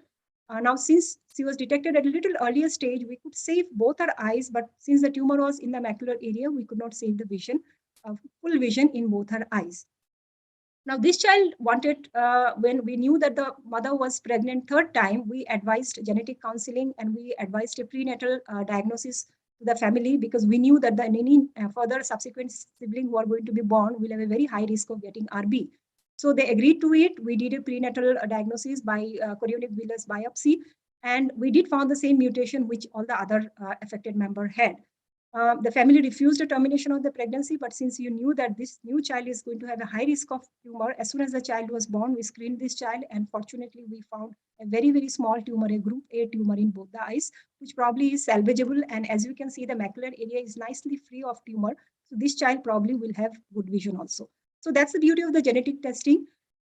Now, since she was detected at a little earlier stage, we could save both her eyes, but since the tumor was in the macular area, we could not save the vision, full vision in both her eyes. Now, this child wanted, when we knew that the mother was pregnant third time, we advised genetic counseling and we advised a prenatal diagnosis to the family, because we knew that any further subsequent sibling who are going to be born will have a very high risk of getting RB. So they agreed to it. We did a prenatal diagnosis by chorionic villus biopsy, and we did found the same mutation which all the other affected member had. The family refused the termination of the pregnancy, but since you knew that this new child is going to have a high risk of tumor, as soon as the child was born, we screened this child, and fortunately we found a very, very small tumor, a group A tumor in both the eyes, which probably is salvageable. And as you can see, the macular area is nicely free of tumor. So this child probably will have good vision also. So that's the beauty of the genetic testing.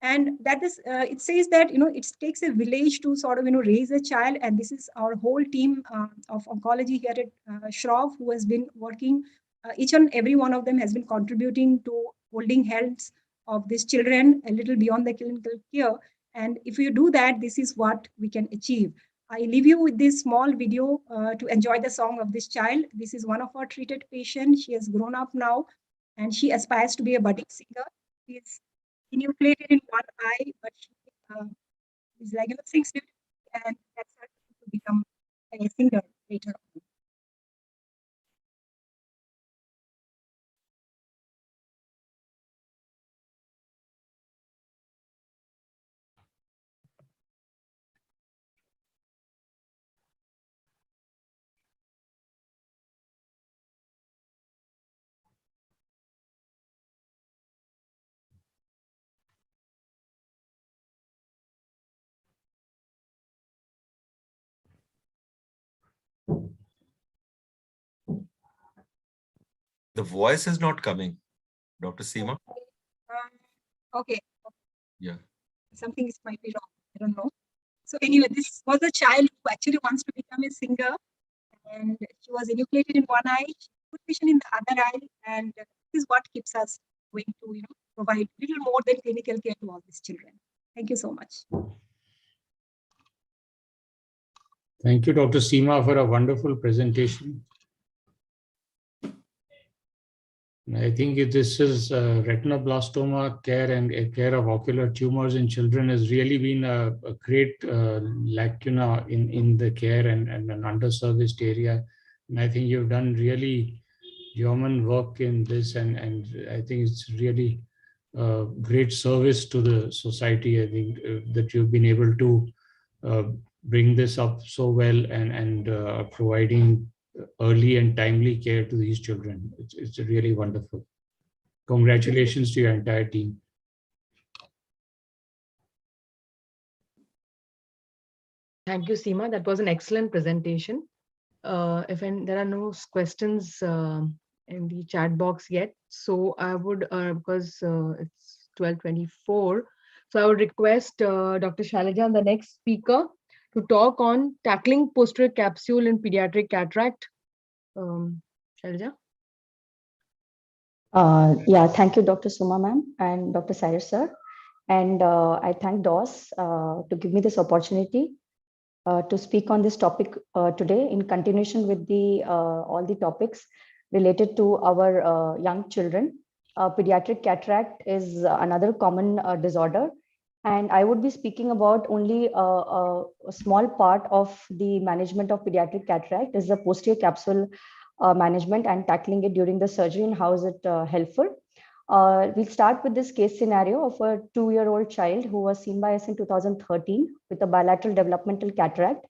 And that is, it says that, it takes a village to sort of, raise a child. And this is our whole team of oncology here at Shroff, who has been working. Each and every one of them has been contributing to holding health of these children a little beyond the clinical care. And if you do that, this is what we can achieve. I leave you with this small video to enjoy the song of this child. This is one of our treated patients. She has grown up now, and she aspires to be a budding singer. She is enucleated in one eye, but she is like sings it, and that's her to become a singer later on. The voice is not coming, Dr. Seema. Okay. Yeah. Something might be wrong. I don't know. So anyway, this was a child who actually wants to become a singer, and she was enucleated in one eye, good vision in the other eye, and this is what keeps us going to provide a little more than clinical care to all these children. Thank you so much. Thank you, Dr. Seema, for a wonderful presentation. I think this is retinoblastoma care and care of ocular tumors in children has really been a great lacuna in the care and an underserviced area. And I think you've done really yeoman work in this, and I think it's really great service to the society. I think that you've been able to bring this up so well and providing early and timely care to these children. It's really wonderful. Congratulations to your entire team. Thank you, Seema. That was an excellent presentation. If there are no questions in the chat box yet, so I would, because it's 12:24, so I would request Dr. Shailaja, the next speaker, to talk on tackling posterior capsule in pediatric cataract. Shailaja? Yeah, thank you, Dr. Suma ma'am and Dr. Cyrus sir. And I thank DOS to give me this opportunity to speak on this topic today in continuation with the all the topics related to our young children. Pediatric cataract is another common disorder. And I would be speaking about only a small part of the management of pediatric cataract is the posterior capsule management and tackling it during the surgery and how is it helpful. We'll start with this case scenario of a 2-year-old child who was seen by us in 2013 with a bilateral developmental cataract,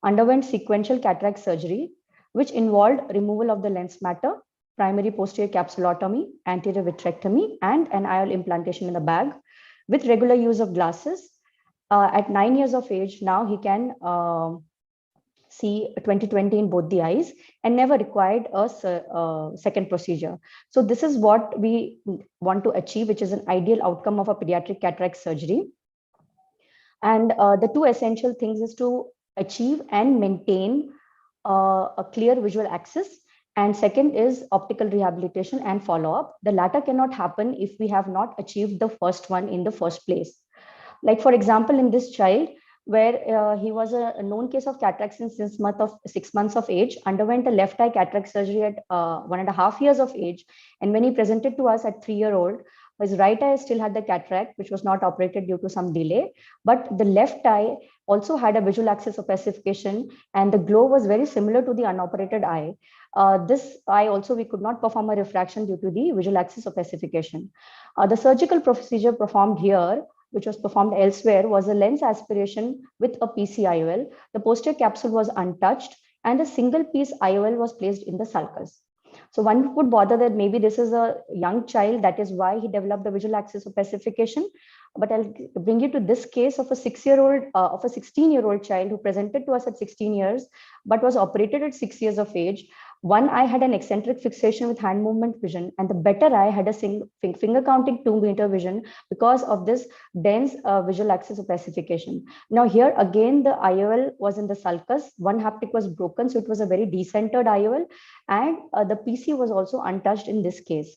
underwent sequential cataract surgery, which involved removal of the lens matter, primary posterior capsulotomy, anterior vitrectomy, and an IOL implantation in the bag with regular use of glasses. At 9 years of age, now he can see 20/20 in both the eyes and never required a second procedure. So this is what we want to achieve, which is an ideal outcome of a pediatric cataract surgery. And the two essential things is to achieve and maintain a clear visual axis. And second is optical rehabilitation and follow-up. The latter cannot happen if we have not achieved the first one in the first place. Like for example, in this child, where he was a known case of cataract since 6 months of age, underwent a left eye cataract surgery at 1.5 years of age. And when he presented to us at 3-year-old, his right eye still had the cataract, which was not operated due to some delay. But the left eye also had a visual axis opacification, and the glow was very similar to the unoperated eye. This eye also, we could not perform a refraction due to the visual axis opacification. The surgical procedure performed here, which was performed elsewhere, was a lens aspiration with a PC IOL. The posterior capsule was untouched and a single piece IOL was placed in the sulcus. So one would bother that maybe this is a young child, that is why he developed the visual axis opacification. But I'll bring you to this case of a 16-year-old child who presented to us at 16 years, but was operated at 6 years of age. One eye had an eccentric fixation with hand movement vision, and the better eye had a finger counting 2-meter vision because of this dense visual axis opacification. Now here again, the IOL was in the sulcus. One haptic was broken, so it was a very decentered IOL, and the PC was also untouched in this case.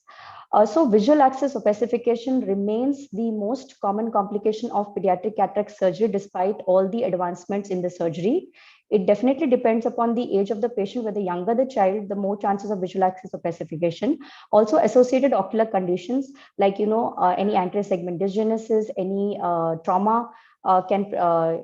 So visual axis opacification remains the most common complication of pediatric cataract surgery despite all the advancements in the surgery. It definitely depends upon the age of the patient. Where the younger the child, the more chances of visual axis opacification. Also associated ocular conditions like, any anterior segment dysgenesis, any trauma can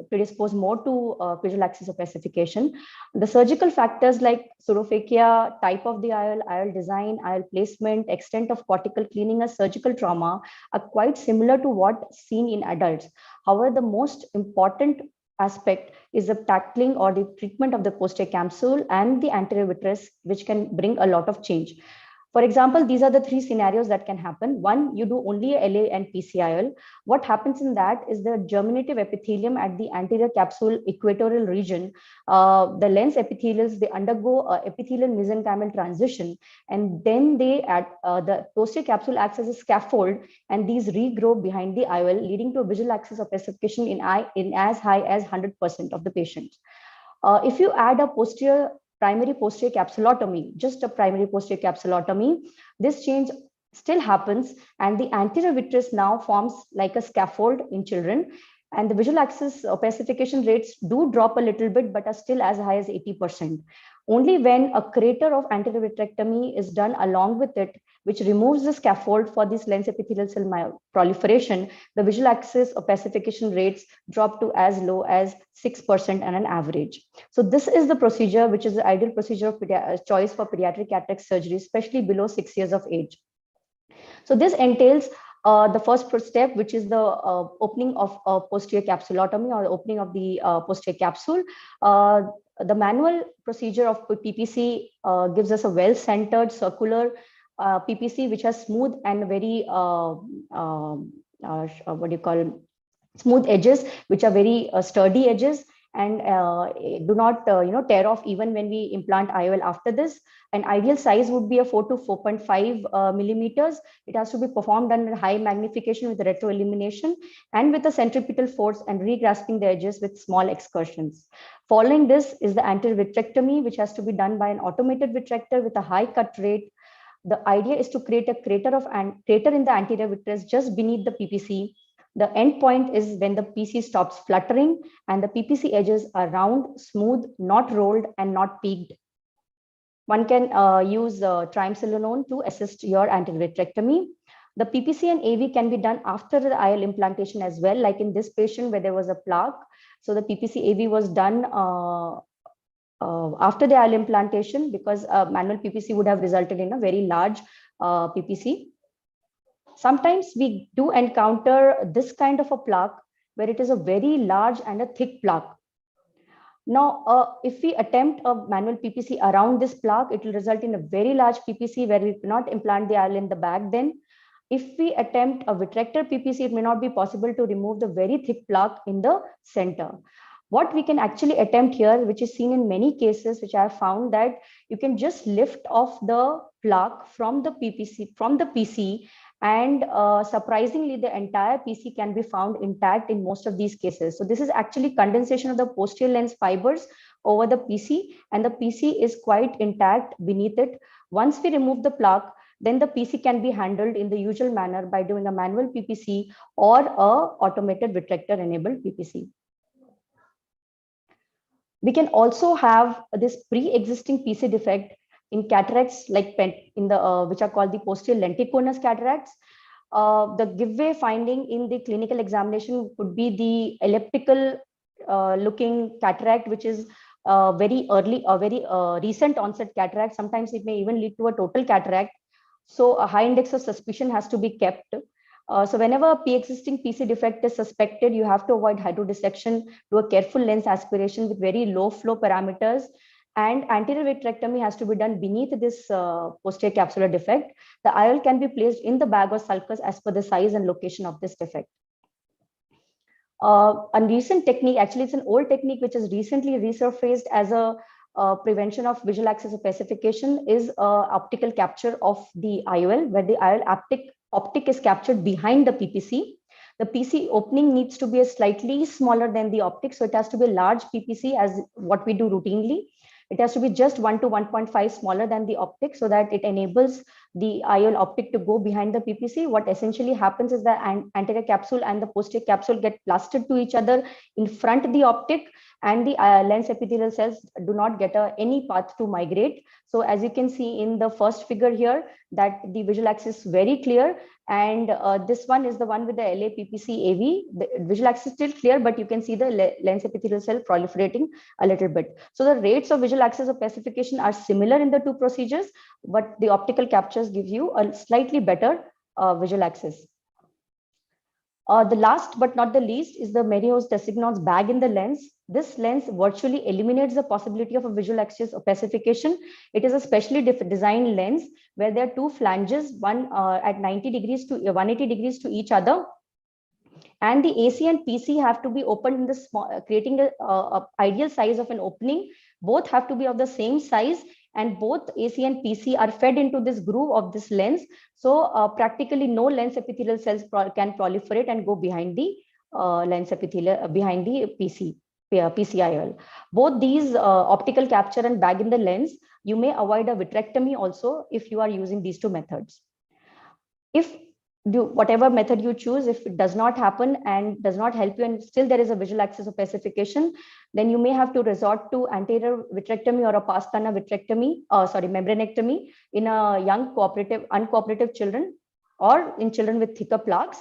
predispose more to visual axis opacification. The surgical factors like pseudophakia, type of the IOL, IOL design, IOL placement, extent of cortical cleaning as surgical trauma are quite similar to what seen in adults. However, the most important aspect is the tackling or the treatment of the posterior capsule and the anterior vitreous, which can bring a lot of change. For example, these are the 3 scenarios that can happen. One, you do only a LA and PCIOL. What happens in that is the germinative epithelium at the anterior capsule equatorial region, the lens epithelials, they undergo epithelial mesenchymal transition, and then they the posterior capsule acts as a scaffold, and these regrow behind the IOL, leading to a visual axis opacification in as high as 100% of the patients. If you add a primary posterior capsulotomy, just a primary posterior capsulotomy, this change still happens, and the anterior vitreous now forms like a scaffold in children, and the visual axis opacification rates do drop a little bit, but are still as high as 80%. Only when a crater of anterior vitrectomy is done along with it, which removes the scaffold for this lens epithelial cell proliferation, the visual axis opacification rates drop to as low as 6% on an average. So this is the procedure, which is the ideal procedure of choice for pediatric cataract surgery, especially below 6 years of age. So this entails the first step, which is the opening of a posterior capsulotomy or the opening of the posterior capsule. The manual procedure of PPC gives us a well-centered circular PPC, which has smooth and very smooth edges, which are very sturdy edges. and do not tear off even when we implant IOL after this. An ideal size would be a 4 to 4.5 millimeters. It has to be performed under high magnification with retro illumination and with a centripetal force and regrasping the edges with small excursions. Following this is the anterior vitrectomy, which has to be done by an automated vitrector with a high cut rate. The idea is to create a crater in the anterior vitreous just beneath the PPC. The end point is when the PC stops fluttering and the PPC edges are round, smooth, not rolled and not peaked. One can use triamcinolone to assist your anterior vitrectomy. The PPC and AV can be done after the IOL implantation as well, like in this patient where there was a plaque. So the PPC AV was done after the IOL implantation because manual PPC would have resulted in a very large PPC. Sometimes we do encounter this kind of a plaque where it is a very large and a thick plaque. Now, if we attempt a manual PPC around this plaque, it will result in a very large PPC where we cannot implant the IOL in the back then. If we attempt a vitrector PPC, it may not be possible to remove the very thick plaque in the center. What we can actually attempt here, which is seen in many cases, which I have found that you can just lift off the plaque from the PC, and surprisingly, the entire PC can be found intact in most of these cases. So this is actually condensation of the posterior lens fibers over the PC, and the PC is quite intact beneath it. Once we remove the plaque, then the PC can be handled in the usual manner by doing a manual PPC or a automated vitrector enabled PPC. We can also have this pre-existing PC defect in cataracts like which are called the posterior lenticonus cataracts. The giveaway finding in the clinical examination could be the elliptical looking cataract, which is very early, a very recent onset cataract. Sometimes it may even lead to a total cataract. So a high index of suspicion has to be kept. So whenever a pre-existing PC defect is suspected, you have to avoid hydrodissection, do a careful lens aspiration with very low flow parameters, and anterior vitrectomy has to be done beneath this posterior capsular defect. The IOL can be placed in the bag or sulcus as per the size and location of this defect. A recent technique, actually it's an old technique which has recently resurfaced as a prevention of visual axis opacification, is optical capture of the IOL, where the IOL optic is captured behind the PPC. The PC opening needs to be slightly smaller than the optic, so it has to be a large PPC as what we do routinely. It has to be just 1 to 1.5 smaller than the optic so that it enables the IOL optic to go behind the PPC. What essentially happens is the anterior capsule and the posterior capsule get plastered to each other in front of the optic, and the lens epithelial cells do not get any path to migrate. So as you can see in the first figure here, that the visual axis is very clear, and this one is the one with the LA PPC AV. The visual axis is still clear, but you can see the lens epithelial cell proliferating a little bit. So the rates of visual axis opacification are similar in the two procedures, but the optical captures give you a slightly better visual axis. The last but not the least is the Merriot's Designons bag in the lens. This lens virtually eliminates the possibility of a visual axis opacification. It is a specially designed lens where there are two flanges, one at 90 degrees to 180 degrees to each other. And the AC and PC have to be opened in the small, creating a ideal size of an opening. Both have to be of the same size, and both AC and PC are fed into this groove of this lens. So practically no lens epithelial cells can proliferate and go behind the lens epithelial, behind the PCIOL. Both these optical capture and bag in the lens, you may avoid a vitrectomy also if you are using these two methods. Whatever method you choose, if it does not happen and does not help you and still there is a visual axis opacification, then you may have to resort to anterior vitrectomy or a pastana vitrectomy, membranectomy in a young uncooperative children or in children with thicker plaques.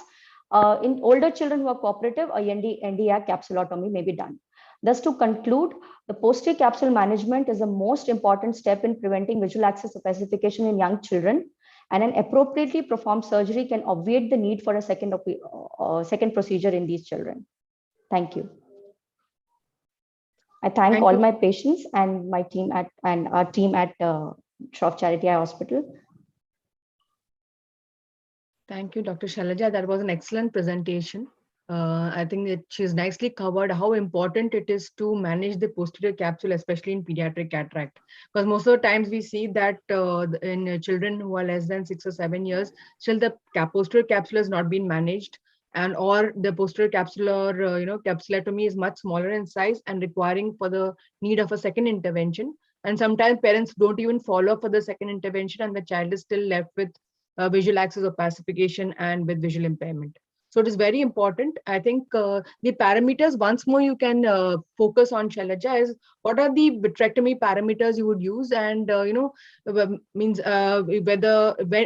In older children who are cooperative, a NDA capsulotomy may be done. Thus, to conclude, the posterior capsule management is the most important step in preventing visual axis opacification in young children, and an appropriately performed surgery can obviate the need for a second procedure in these children. Thank you. I thank all my patients and my team our team at Shroff Charity Eye Hospital. Thank you, Dr. Shailaja. That was an excellent presentation. I think that she's nicely covered how important it is to manage the posterior capsule, especially in pediatric cataract. Because most of the times we see that in children who are less than 6 or 7 years, still the posterior capsule has not been managed, and or the posterior capsular, capsulotomy is much smaller in size and requiring for the need of a second intervention. And sometimes parents don't even follow up for the second intervention, and the child is still left with visual axis opacification and with visual impairment. So it is very important. I think the parameters, once more, you can focus on, Shailaja, is what are the vitrectomy parameters you would use, and means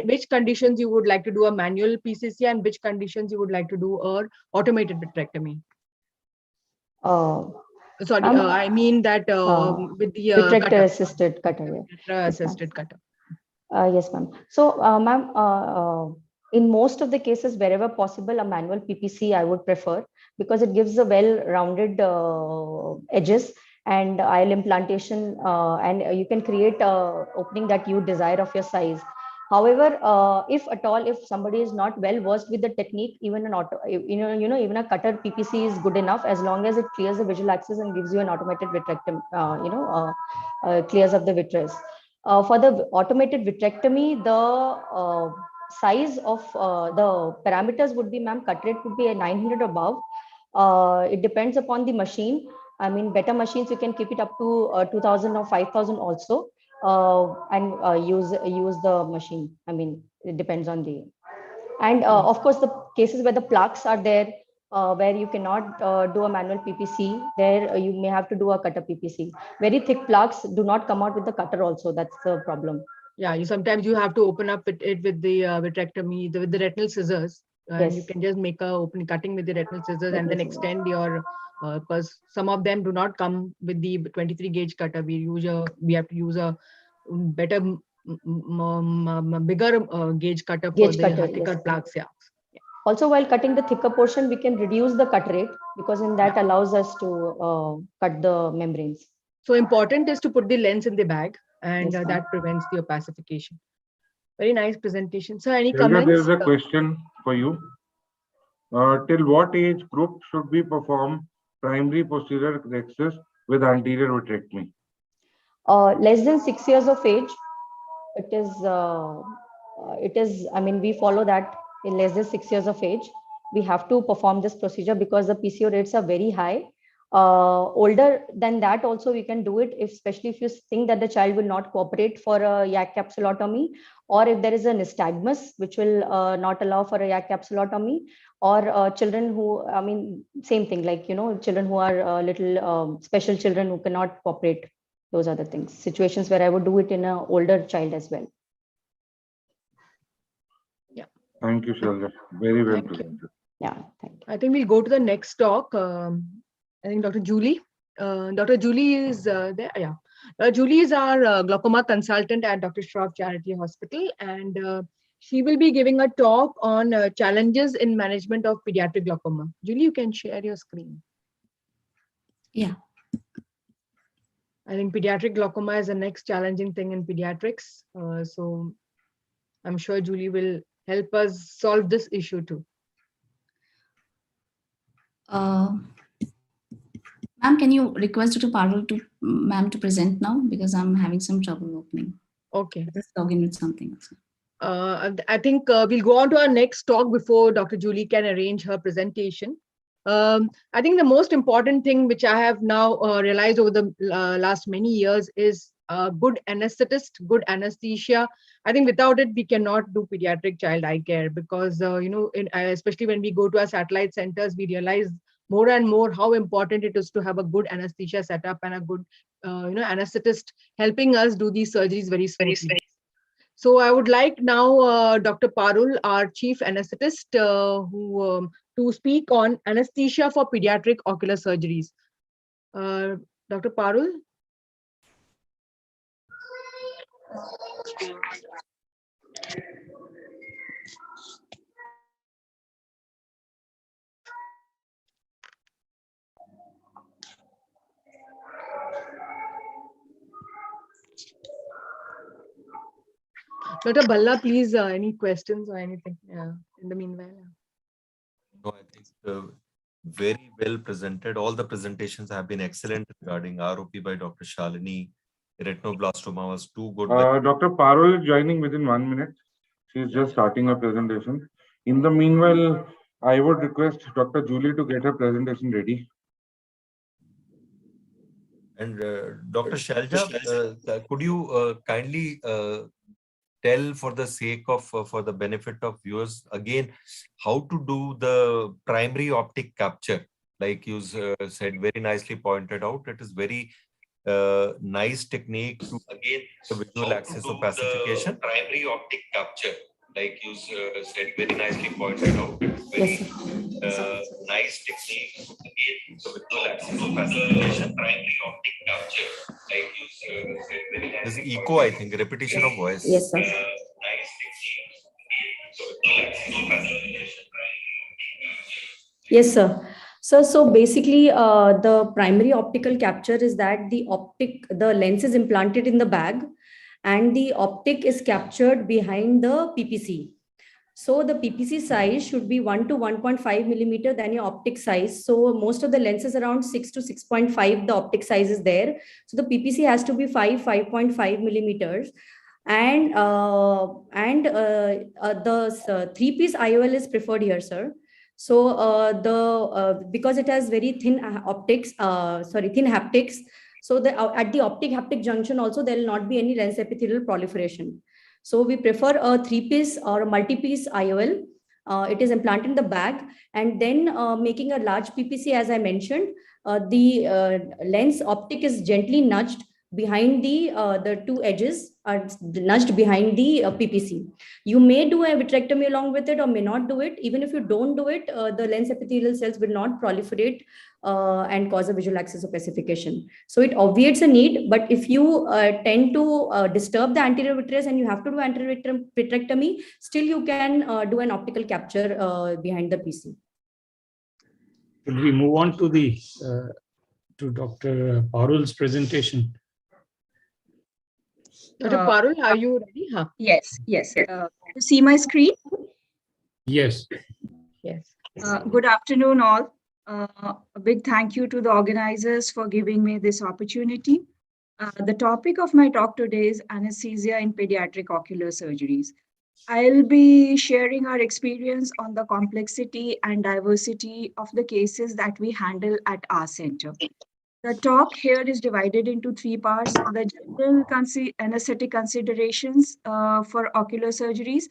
which conditions you would like to do a manual PCC and which conditions you would like to do a automated vitrectomy. Sorry, I mean that with the vitrector assisted cutter. Assisted cutter. Yes, ma'am. So, ma'am, in most of the cases, wherever possible, a manual PPC I would prefer, because it gives a well-rounded edges and IL implantation, and you can create a opening that you desire of your size. However, if at all, if somebody is not well versed with the technique, even an even a cutter PPC is good enough, as long as it clears the visual axis and gives you an automated vitrectomy, clears up the vitreous. For the automated vitrectomy, the size of the parameters would be, ma'am, cut rate would be a 900 above. It depends upon the machine. I mean, better machines, you can keep it up to 2000 or 5000 also, and use the machine. I mean, it depends on the, and of course, the cases where the plaques are there, where you cannot do a manual PPC, there you may have to do a cutter PPC. Very thick plaques do not come out with the cutter also. That's the problem. Yeah, sometimes you have to open up it with the vitrectomy, with the retinal scissors. And you can just make a open cutting with the retinal scissors and then extend your, because some of them do not come with the 23 gauge cutter. We have to use a better, bigger gauge cutter for the thicker plaques. Yeah. Also, while cutting the thicker portion, we can reduce the cut rate, because in that allows us to cut the membranes. So important is to put the lens in the bag, and that prevents the opacification. Very nice presentation. So any comments? There is a question for you. Till what age group should we perform primary posterior rhexis with anterior vitrectomy? Less than 6 years of age. It is, I mean, we follow that in less than 6 years of age. We have to perform this procedure because the PCO rates are very high. Older than that also we can do it, especially if you think that the child will not cooperate for a yak capsulotomy, or if there is a nystagmus which will not allow for a yak capsulotomy, or children who, I mean, same thing, like, children who are little special children who cannot cooperate. Those are the things, situations where I would do it in an older child as well. Yeah. Thank you, Shailaja. Very well presented. Yeah, thank you. I think we'll go to the next talk. I think Dr. Julie. Dr. Julie is there. Yeah. Julie is our glaucoma consultant at Dr. Shroff Charity Hospital, and she will be giving a talk on challenges in management of pediatric glaucoma. Julie, you can share your screen. Yeah. I think pediatric glaucoma is the next challenging thing in pediatrics. So I'm sure Julie will help us solve this issue too. Ma'am, can you request Dr. Parul to present now, because I'm having some trouble opening. Okay. Just log in with something. I think we'll go on to our next talk before Dr. Julie can arrange her presentation. I think the most important thing which I have now realized over the last many years is good anesthetist, good anesthesia. I think without it, we cannot do pediatric child eye care, because, especially when we go to our satellite centers, we realize more and more how important it is to have a good anesthesia setup and a good, anesthetist helping us do these surgeries very smoothly. So I would like now Dr. Parul, our chief anesthetist, to speak on anesthesia for pediatric ocular surgeries. Dr. Parul? Dr. Balla, please, any questions or anything in the meanwhile? No, I think very well presented. All the presentations have been excellent regarding ROP by Dr. Shalini. Retinoblastoma was too good. Dr. Parul is joining within 1 minute. She's just starting her presentation. In the meanwhile, I would request Dr. Julie to get her presentation ready. And Dr. Shalja, could you kindly tell, for the sake of, for the benefit of viewers, again, how to do the primary optic capture? Like you said, very nicely pointed out, it is very nice technique to again the visual axis of pacification. Primary optic capture, like you said, very nicely pointed out, it is very nice technique to again the visual axis of pacification. Primary optic capture, like you said, very nice. There's echo, I think, repetition of voice. Yes, sir. Nice technique to visual axis of pacification. Yes, sir. So basically, the primary optical capture is that the lens is implanted in the bag and the optic is captured behind the PPC. So the PPC size should be 1 to 1.5 millimeter than your optic size. So most of the lenses around 6 to 6.5, the optic size is there. So the PPC has to be 5.5 millimeters. And the 3-piece IOL is preferred here, sir. So because it has very thin thin haptics, so at the optic haptic junction also there will not be any lens epithelial proliferation. So we prefer a 3-piece or a multi-piece IOL. It is implanted in the bag, and then making a large PPC, as I mentioned, the lens optic is gently nudged behind the two edges are nudged behind the PPC. You may do a vitrectomy along with it or may not do it. Even if you don't do it, the lens epithelial cells will not proliferate and cause a visual axis opacification. So it obviates a need, but if you tend to disturb the anterior vitreous and you have to do anterior vitrectomy, still you can do an optical capture behind the PC. Should we move on to the to Dr. Parul's presentation? Dr. Parul, are you ready? Huh? Yes. You see my screen? Yes. Yes. Good afternoon, all. A big thank you to the organizers for giving me this opportunity. The topic of my talk today is anesthesia in pediatric ocular surgeries. I'll be sharing our experience on the complexity and diversity of the cases that we handle at our center. The talk here is divided into 3 parts: the general anesthetic considerations for ocular surgeries,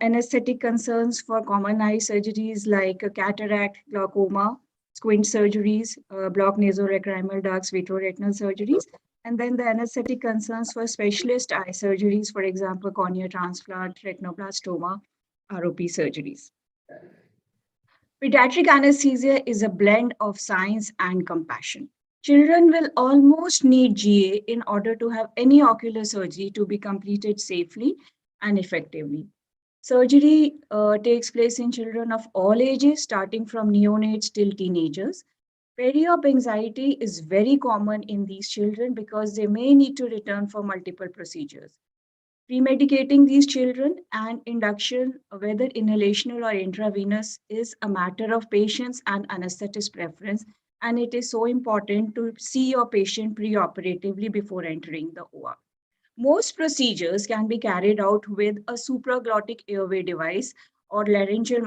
anesthetic concerns for common eye surgeries like cataract, glaucoma, squint surgeries, blocked nasolacrimal ducts, vitreoretinal surgeries, and then the anesthetic concerns for specialist eye surgeries, for example, cornea transplant, retinoblastoma, ROP surgeries. Pediatric anesthesia is a blend of science and compassion. Children will almost need GA in order to have any ocular surgery to be completed safely and effectively. Surgery takes place in children of all ages, starting from neonates till teenagers. Peri-op anxiety is very common in these children because they may need to return for multiple procedures. Premedicating these children and induction, whether inhalational or intravenous, is a matter of patient's and anesthetist preference, and it is so important to see your patient preoperatively before entering the OR. Most procedures can be carried out with a supraglottic airway device or laryngeal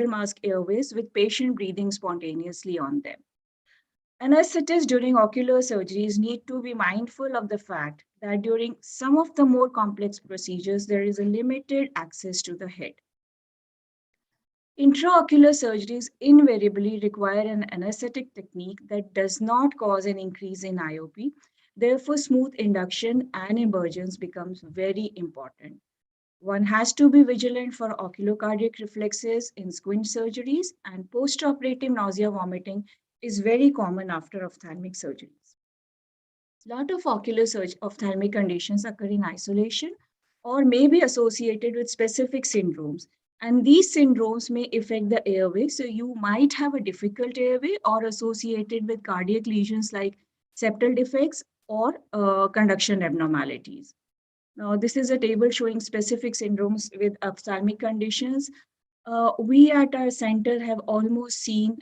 mask airways with patient breathing spontaneously on them. Anesthetists during ocular surgeries need to be mindful of the fact that during some of the more complex procedures, there is a limited access to the head. Intraocular surgeries invariably require an anesthetic technique that does not cause an increase in IOP. Therefore, smooth induction and emergence becomes very important. One has to be vigilant for oculocardiac reflexes in squint surgeries, and postoperative nausea vomiting is very common after ophthalmic surgeries. A lot of ocular ophthalmic conditions occur in isolation or may be associated with specific syndromes. And these syndromes may affect the airway. So you might have a difficult airway or associated with cardiac lesions like septal defects or conduction abnormalities. Now, this is a table showing specific syndromes with ophthalmic conditions. We at our center have almost seen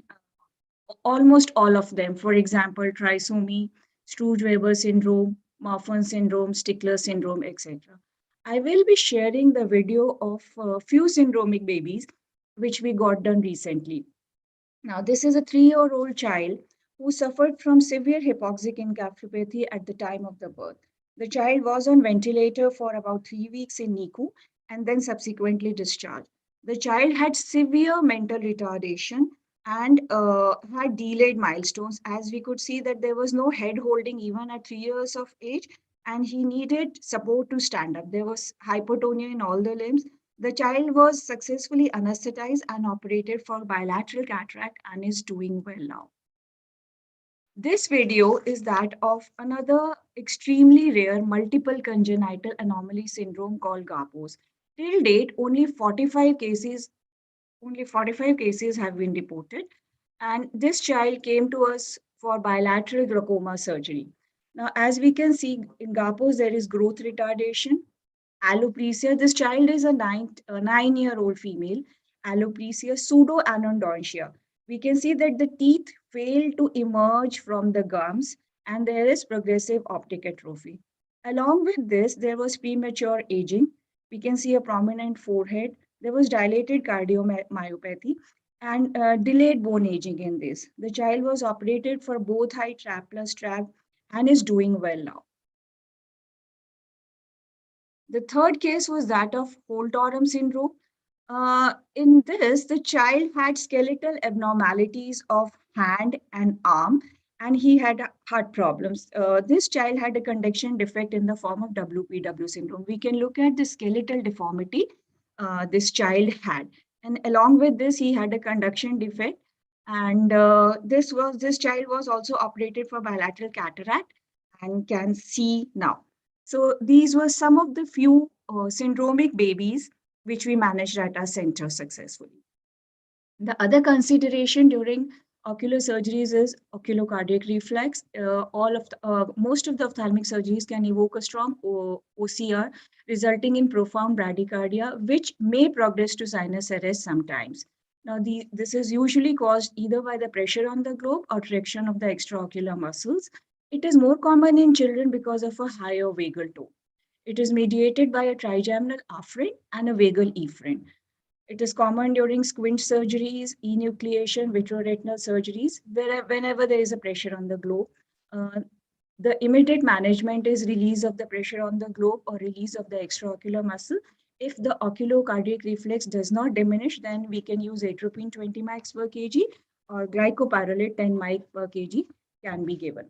almost all of them. For example, trisomy, Sturge-Weber syndrome, Marfan syndrome, Stickler syndrome, etc. I will be sharing the video of a few syndromic babies which we got done recently. Now, this is a 3-year-old child who suffered from severe hypoxic encephalopathy at the time of the birth. The child was on ventilator for about 3 weeks in NICU and then subsequently discharged. The child had severe mental retardation and had delayed milestones, as we could see that there was no head holding even at 3 years of age, and he needed support to stand up. There was hypotonia in all the limbs. The child was successfully anesthetized and operated for bilateral cataract and is doing well now. This video is that of another extremely rare multiple congenital anomaly syndrome called GAPOS. Till date, only 45 cases have been reported, and this child came to us for bilateral glaucoma surgery. Now, as we can see in GAPOS, there is growth retardation, alopecia. This child is a 9-year-old female. Alopecia, pseudoanodontia. We can see that the teeth fail to emerge from the gums and there is progressive optic atrophy. Along with this, there was premature aging. We can see a prominent forehead. There was dilated cardiomyopathy and delayed bone aging in this. The child was operated for both high trap plus trap and is doing well now. The third case was that of Holt-Oram syndrome. In this, the child had skeletal abnormalities of hand and arm, and he had heart problems. This child had a conduction defect in the form of WPW syndrome. We can look at the skeletal deformity this child had. And along with this, he had a conduction defect. And this child was also operated for bilateral cataract and can see now. So these were some of the few syndromic babies which we managed at our center successfully. The other consideration during ocular surgeries is oculocardiac reflex. Most of the ophthalmic surgeries can evoke a strong OCR, resulting in profound bradycardia, which may progress to sinus arrest sometimes. Now, this is usually caused either by the pressure on the globe or traction of the extraocular muscles. It is more common in children because of a higher vagal tone. It is mediated by a trigeminal afferent and a vagal efferent. It is common during squint surgeries, enucleation, vitreoretinal surgeries, whenever there is a pressure on the globe. The immediate management is release of the pressure on the globe or release of the extraocular muscle. If the oculocardiac reflex does not diminish, then we can use atropine 20 mics per kg or glycopyrrolate 10 mic per kg can be given.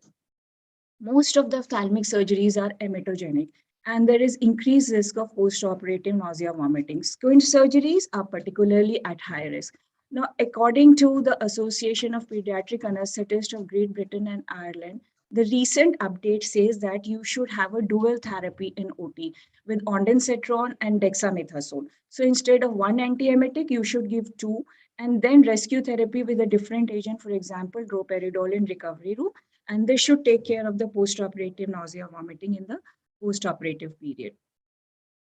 Most of the ophthalmic surgeries are emetogenic, and there is increased risk of post-operative nausea, vomiting. Squint surgeries are particularly at high risk. Now, according to the Association of Pediatric Anesthetists of Great Britain and Ireland, the recent update says that you should have a dual therapy in OT with ondansetron and dexamethasone. So instead of one antiemetic, you should give 2, and then rescue therapy with a different agent, for example, droperidol in recovery room. And this should take care of the post-operative nausea, vomiting in the post-operative period.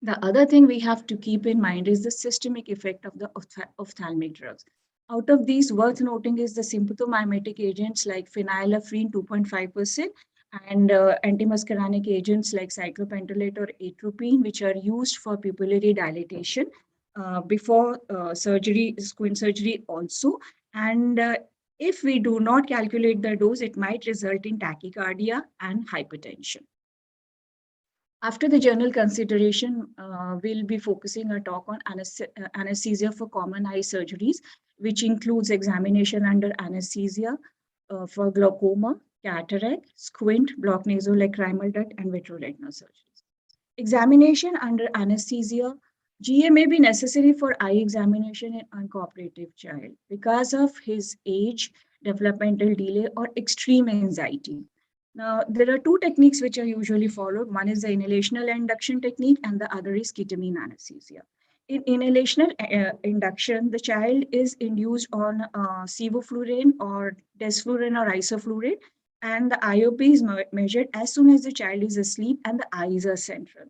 The other thing we have to keep in mind is the systemic effect of the ophthalmic drugs. Out of these, worth noting is the sympathomimetic agents like phenylephrine 2.5% and antimuscarinic agents like cyclopentolate or atropine, which are used for pupillary dilatation before surgery, squint surgery also. And if we do not calculate the dose, it might result in tachycardia and hypertension. After the general consideration, we'll be focusing our talk on anesthesia for common eye surgeries, which includes examination under anesthesia for glaucoma, cataract, squint, blocked nasolacrimal duct, and vitreoretinal surgeries. Examination under anesthesia, GA may be necessary for eye examination in uncooperative child because of his age, developmental delay, or extreme anxiety. Now, there are 2 techniques which are usually followed. One is the inhalational induction technique, and the other is ketamine anesthesia. In inhalational induction, the child is induced on sevoflurane or desflurane or isoflurane, and the IOP is measured as soon as the child is asleep and the eyes are central.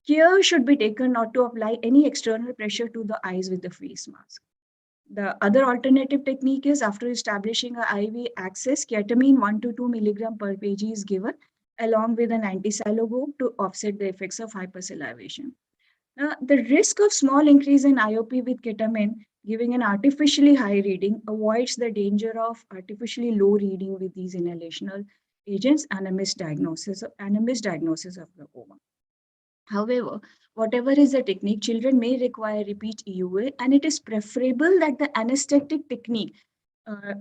Care should be taken not to apply any external pressure to the eyes with the face mask. The other alternative technique is, after establishing a IV access, ketamine 1 to 2 milligram per kg is given along with an anti-sialogogue to offset the effects of hypersalivation. The risk of small increase in IOP with ketamine giving an artificially high reading avoids the danger of artificially low reading with these inhalational agents and a misdiagnosis of glaucoma. However, whatever is the technique, children may require repeat EUA, and it is preferable that the anesthetic technique,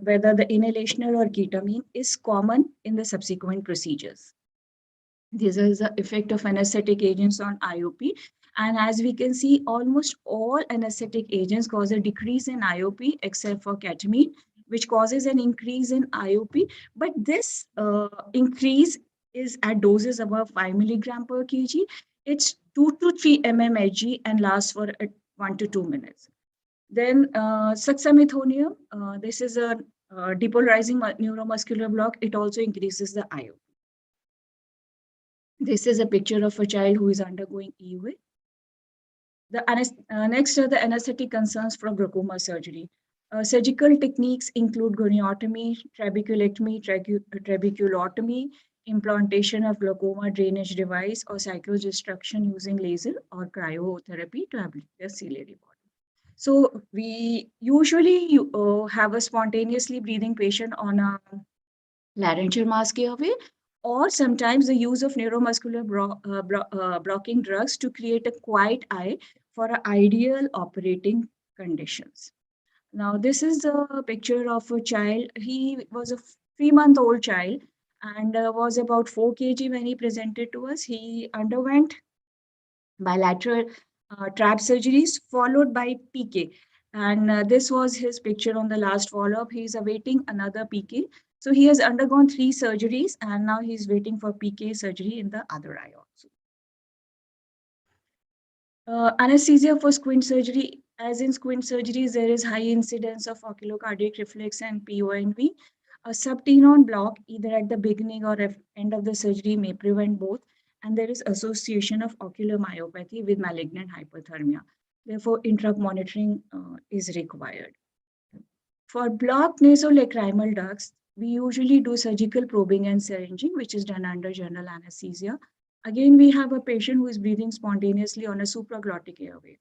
whether the inhalational or ketamine, is common in the subsequent procedures. This is the effect of anesthetic agents on IOP. And as we can see, almost all anesthetic agents cause a decrease in IOP except for ketamine, which causes an increase in IOP. But this increase is at doses above 5 milligram per kg. It's 2 to 3 mmHg and lasts for 1 to 2 minutes. Then suxamethonium, this is a depolarizing neuromuscular block. It also increases the IOP. This is a picture of a child who is undergoing EUA. Next are the anesthetic concerns for glaucoma surgery. Surgical techniques include goniotomy, trabeculectomy, trabeculotomy, implantation of glaucoma drainage device, or cyclodestruction using laser or cryotherapy to ablate the ciliary body. So we usually have a spontaneously breathing patient on a laryngeal mask airway, or sometimes the use of neuromuscular blocking drugs to create a quiet eye for ideal operating conditions. Now, this is a picture of a child. He was a 3-month-old child and was about 4 kg when he presented to us. He underwent bilateral trap surgeries followed by PK. And this was his picture on the last follow-up. He's awaiting another PK. So he has undergone 3 surgeries and now he's waiting for PK surgery in the other eye also. Anesthesia for squint surgery. As in squint surgeries, there is high incidence of oculocardiac reflex and PONV. A subtenon block, either at the beginning or end of the surgery, may prevent both. And there is association of ocular myopathy with malignant hyperthermia. Therefore, intraop monitoring is required. For blocked nasolacrimal ducts, we usually do surgical probing and syringing, which is done under general anesthesia. Again, we have a patient who is breathing spontaneously on a supraglottic airway.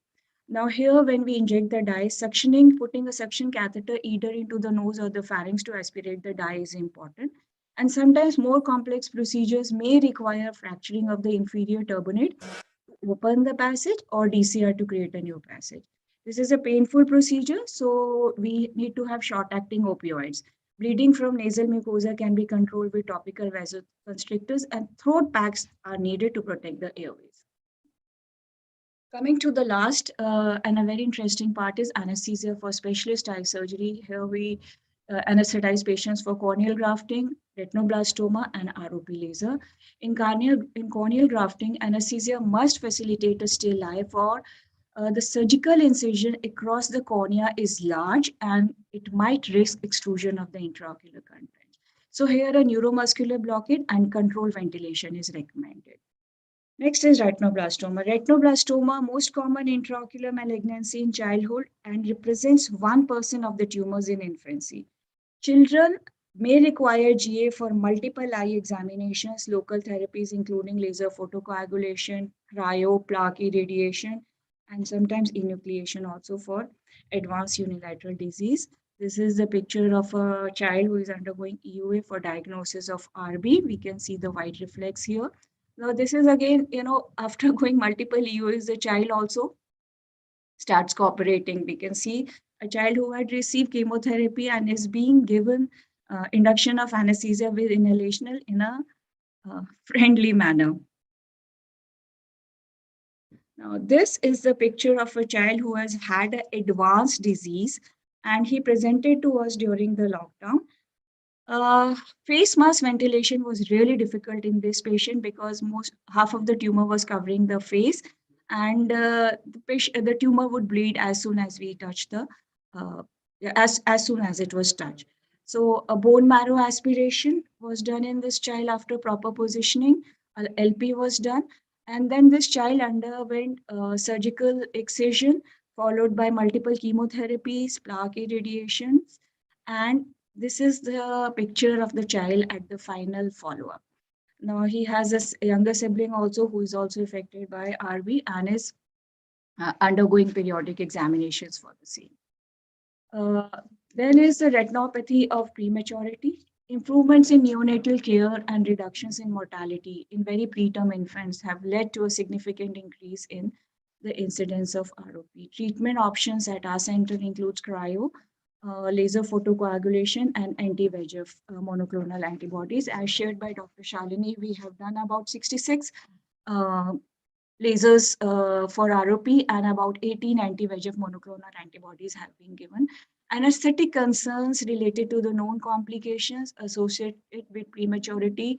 Now here, when we inject the dye, suctioning, putting a suction catheter either into the nose or the pharynx to aspirate the dye is important. And sometimes more complex procedures may require fracturing of the inferior turbinate to open the passage or DCR to create a new passage. This is a painful procedure, so we need to have short-acting opioids. Bleeding from nasal mucosa can be controlled with topical vasoconstrictors, and throat packs are needed to protect the airways. Coming to the last and a very interesting part is anesthesia for specialist eye surgery. Here we anesthetize patients for corneal grafting, retinoblastoma, and ROP laser. In corneal grafting, anesthesia must facilitate a still eye for the surgical incision across the cornea is large and it might risk extrusion of the intraocular content. So here a neuromuscular blockade and controlled ventilation is recommended. Next is retinoblastoma. Retinoblastoma, most common intraocular malignancy in childhood and represents 1% of the tumors in infancy. Children may require GA for multiple eye examinations, local therapies including laser photocoagulation, cryo, plaque irradiation, and sometimes enucleation also for advanced unilateral disease. This is the picture of a child who is undergoing EUA for diagnosis of RB. We can see the white reflex here. Now this is again, after going multiple EUAs, the child also starts cooperating. We can see a child who had received chemotherapy and is being given induction of anesthesia with inhalational in a friendly manner. Now, this is the picture of a child who has had an advanced disease and he presented to us during the lockdown. Face mask ventilation was really difficult in this patient because half of the tumor was covering the face, and the tumor would bleed as soon as we touch the as soon as it was touched. So a bone marrow aspiration was done in this child after proper positioning. LP was done, And then this child underwent surgical excision followed by multiple chemotherapies, plaque irradiations, and this is the picture of the child at the final follow-up. Now he has a younger sibling also who is also affected by RV and is undergoing periodic examinations for the same. Then is the retinopathy of prematurity. Improvements in neonatal care and reductions in mortality in very preterm infants have led to a significant increase in the incidence of ROP. Treatment options at our center includes cryo, laser photocoagulation, and anti-VEGF monoclonal antibodies. As shared by Dr. Shalini, we have done about 66 lasers for ROP and about 18 anti-VEGF monoclonal antibodies have been given. Anesthetic concerns related to the known complications associated with prematurity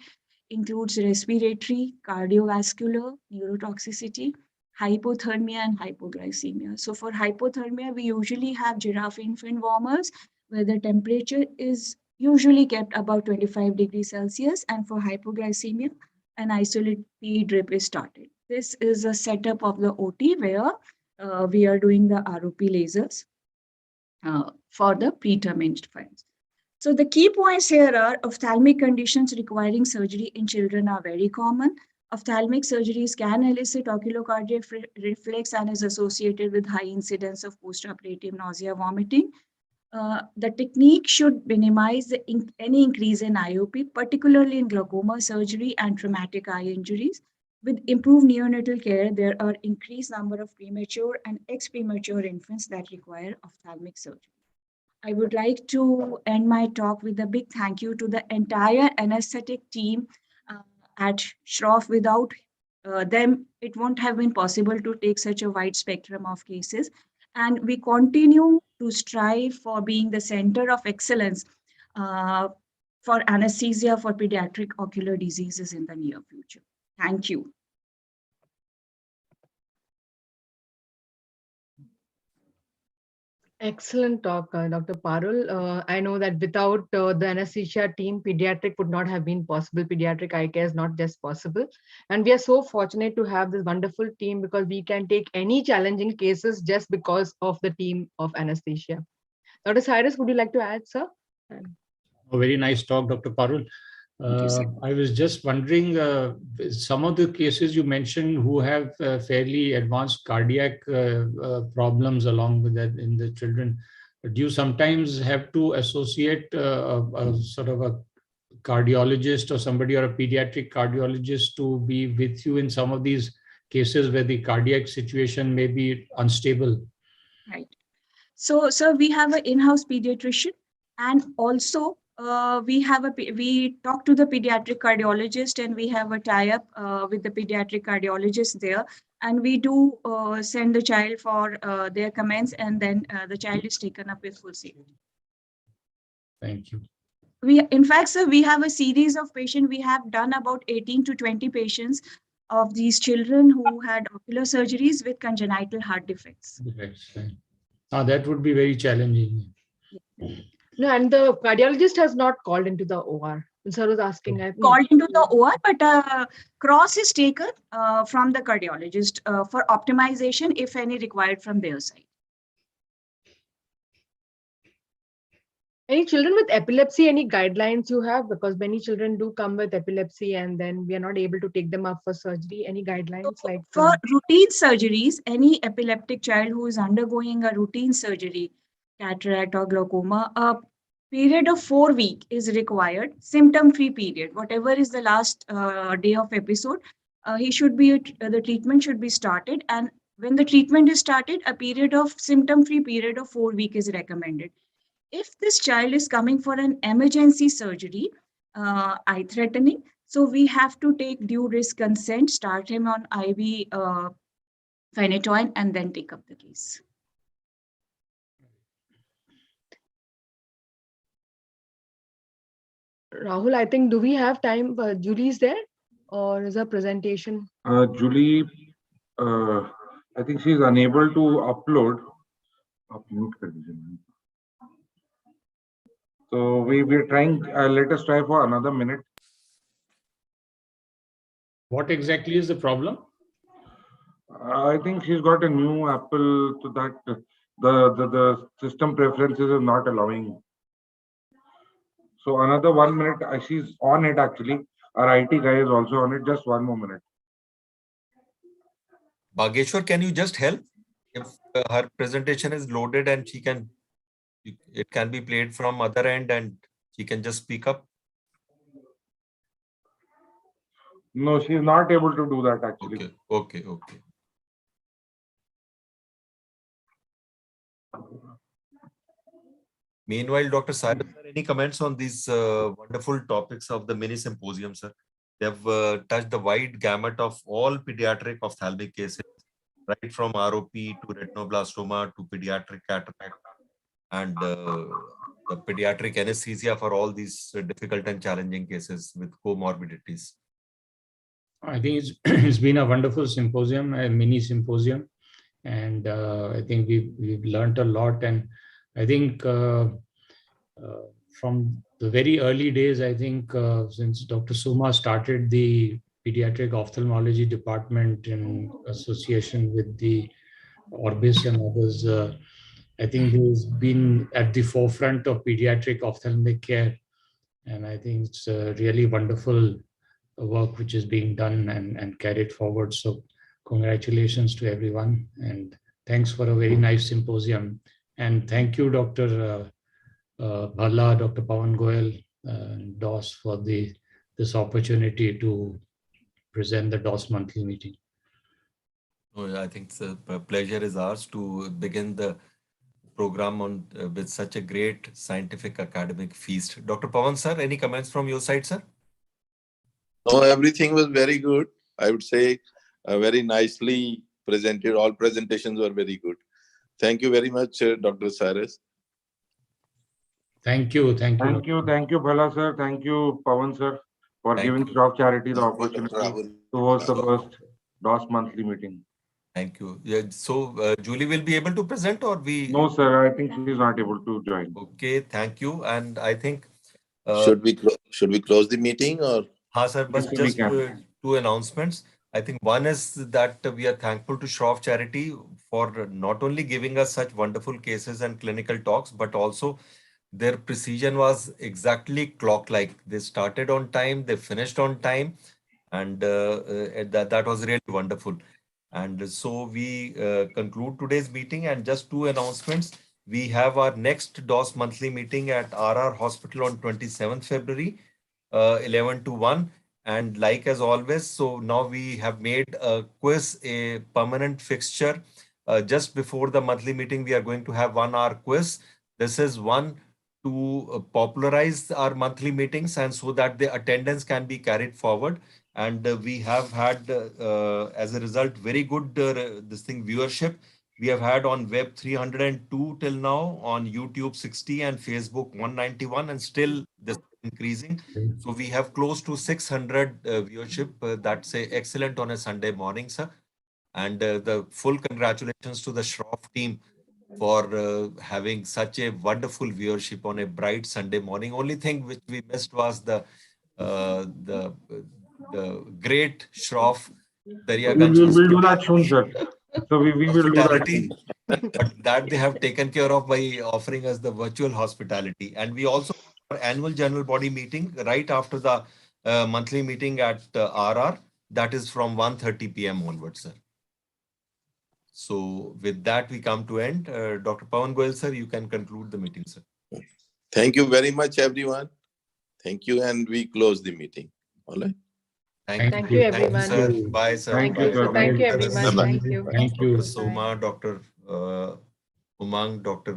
includes respiratory, cardiovascular, neurotoxicity, hypothermia, and hypoglycemia. So for hypothermia, we usually have giraffe infant warmers where the temperature is usually kept above 25 degrees Celsius, and for hypoglycemia, an isolated pee drip is started. This is a setup of the OT where we are doing the ROP lasers for the preterm infants. So the key points here are ophthalmic conditions requiring surgery in children are very common. Ophthalmic surgeries can elicit oculocardiac reflex and is associated with high incidence of postoperative nausea, vomiting. The technique should minimize any increase in IOP, particularly in glaucoma surgery and traumatic eye injuries. With improved neonatal care, there are increased number of premature and ex-premature infants that require ophthalmic surgery. I would like to end my talk with a big thank you to the entire anesthetic team at Shroff. Without them, it won't have been possible to take such a wide spectrum of cases. And we continue to strive for being the center of excellence for anesthesia for pediatric ocular diseases in the near future. Thank you. Excellent talk, Dr. Parul. I know that without the anesthesia team, pediatric would not have been possible. Pediatric eye care is not just possible. And we are so fortunate to have this wonderful team because we can take any challenging cases just because of the team of anesthesia. Dr. Cyrus, would you like to add, sir? A very nice talk, Dr. Parul. I was just wondering, some of the cases you mentioned who have fairly advanced cardiac problems along with that in the children, do you sometimes have to associate a sort of a cardiologist or somebody or a pediatric cardiologist to be with you in some of these cases where the cardiac situation may be unstable? Right. So we have an in-house pediatrician, and also we talk to the pediatric cardiologist, and we have a tie-up with the pediatric cardiologist there, and we do send the child for their comments, and then the child is taken up with full safety. Thank you. In fact, sir, we have a series of patients. We have done about 18 to 20 patients of these children who had ocular surgeries with congenital heart defects. That would be very challenging. No, and the cardiologist has not called into the OR. Sir was asking. Called into the OR, but cross is taken from the cardiologist for optimization, if any required from their side. Any children with epilepsy, any guidelines you have? Because many children do come with epilepsy and then we are not able to take them up for surgery. Any guidelines like for routine surgeries, any epileptic child who is undergoing a routine surgery, cataract or glaucoma, a period of 4 weeks is required, symptom-free period. Whatever is the last day of episode, the treatment should be started. And when the treatment is started, a period of symptom-free period of 4 weeks is recommended. If this child is coming for an emergency surgery, eye threatening, so we have to take due risk consent, start him on IV phenytoin, and then take up the case. Rahul, I think, do we have time? Julie's there, or is her presentation? Julie, I think she's unable to upload. So we're trying, let us try for another minute. What exactly is the problem? I think she's got a new Apple, so that the system preferences is not allowing. So another 1 minute, she's on it actually. Our IT guy is also on it. Just 1 more minute. Bhageshwar, can you just help? If her presentation is loaded and she can, it can be played from other end and she can just speak up. No, she's not able to do that actually. Okay. Meanwhile, Dr. Cyrus, any comments on these wonderful topics of the mini symposium, sir? They've touched the wide gamut of all pediatric ophthalmic cases, right from ROP to retinoblastoma to pediatric cataract and the pediatric anesthesia for all these difficult and challenging cases with comorbidities. I think it's been a wonderful symposium, a mini symposium, and I think we've learned a lot. And I think from the very early days, I think since Dr. Suma started the pediatric ophthalmology department in association with the Orbis and others, I think he's been at the forefront of pediatric ophthalmic care. And I think it's really wonderful work which is being done and carried forward. So congratulations to everyone. And thanks for a very nice symposium. And thank you, Dr. Bhalla, Dr. Pawan Goel, and DOS for this opportunity to present the DOS monthly meeting. Oh, I think the pleasure is ours to begin the program on with such a great scientific academic feast. Dr. Pawan, sir, any comments from your side, sir? No, everything was very good. I would say very nicely presented. All presentations were very good. Thank you very much, Dr. Cyrus. Thank you. Thank you, Bhala sir. Thank you, Pawan sir, for giving Shroff Charity the opportunity to host the first DOS monthly meeting. Thank you. Yeah, so Julie will be able to present, or we? No, sir. I think she is not able to join. Okay, thank you. And I think should we close the meeting or? Sir, but just two announcements. I think one is that we are thankful to Shroff Charity for not only giving us such wonderful cases and clinical talks, but also their precision was exactly clock-like. They started on time, they finished on time, and that was really wonderful. And so we conclude today's meeting, and just two announcements. We have our next DOS monthly meeting at RR Hospital on 27th February, 11 to 1. And like as always, so now we have made a quiz a permanent fixture. Just before the monthly meeting, we are going to have 1 hour quiz. This is one to popularize our monthly meetings and so that the attendance can be carried forward. And we have had, as a result, very good viewership. We have had on web 302 till now, on YouTube 60 and Facebook 191, and still this is increasing. So we have close to 600 viewership. That's excellent on a Sunday morning, sir. And the full congratulations to the Shroff team for having such a wonderful viewership on a bright Sunday morning. Only thing which we missed was the great Shroff. We will do that soon, sir. So we will do that. But that they have taken care of by offering us the virtual hospitality. And we also have our annual general body meeting right after the monthly meeting at RR. That is from 1:30 p.m. onwards, sir. So with that, we come to end. Dr. Pawan Goel, sir, you can conclude the meeting, sir. Thank you very much, everyone. Thank you. And we close the meeting. All right. Thank you, everyone. Thank you, sir. Bye, sir. Thank you, everyone. Thank you. Dr. Soma, Dr. Umang, Dr.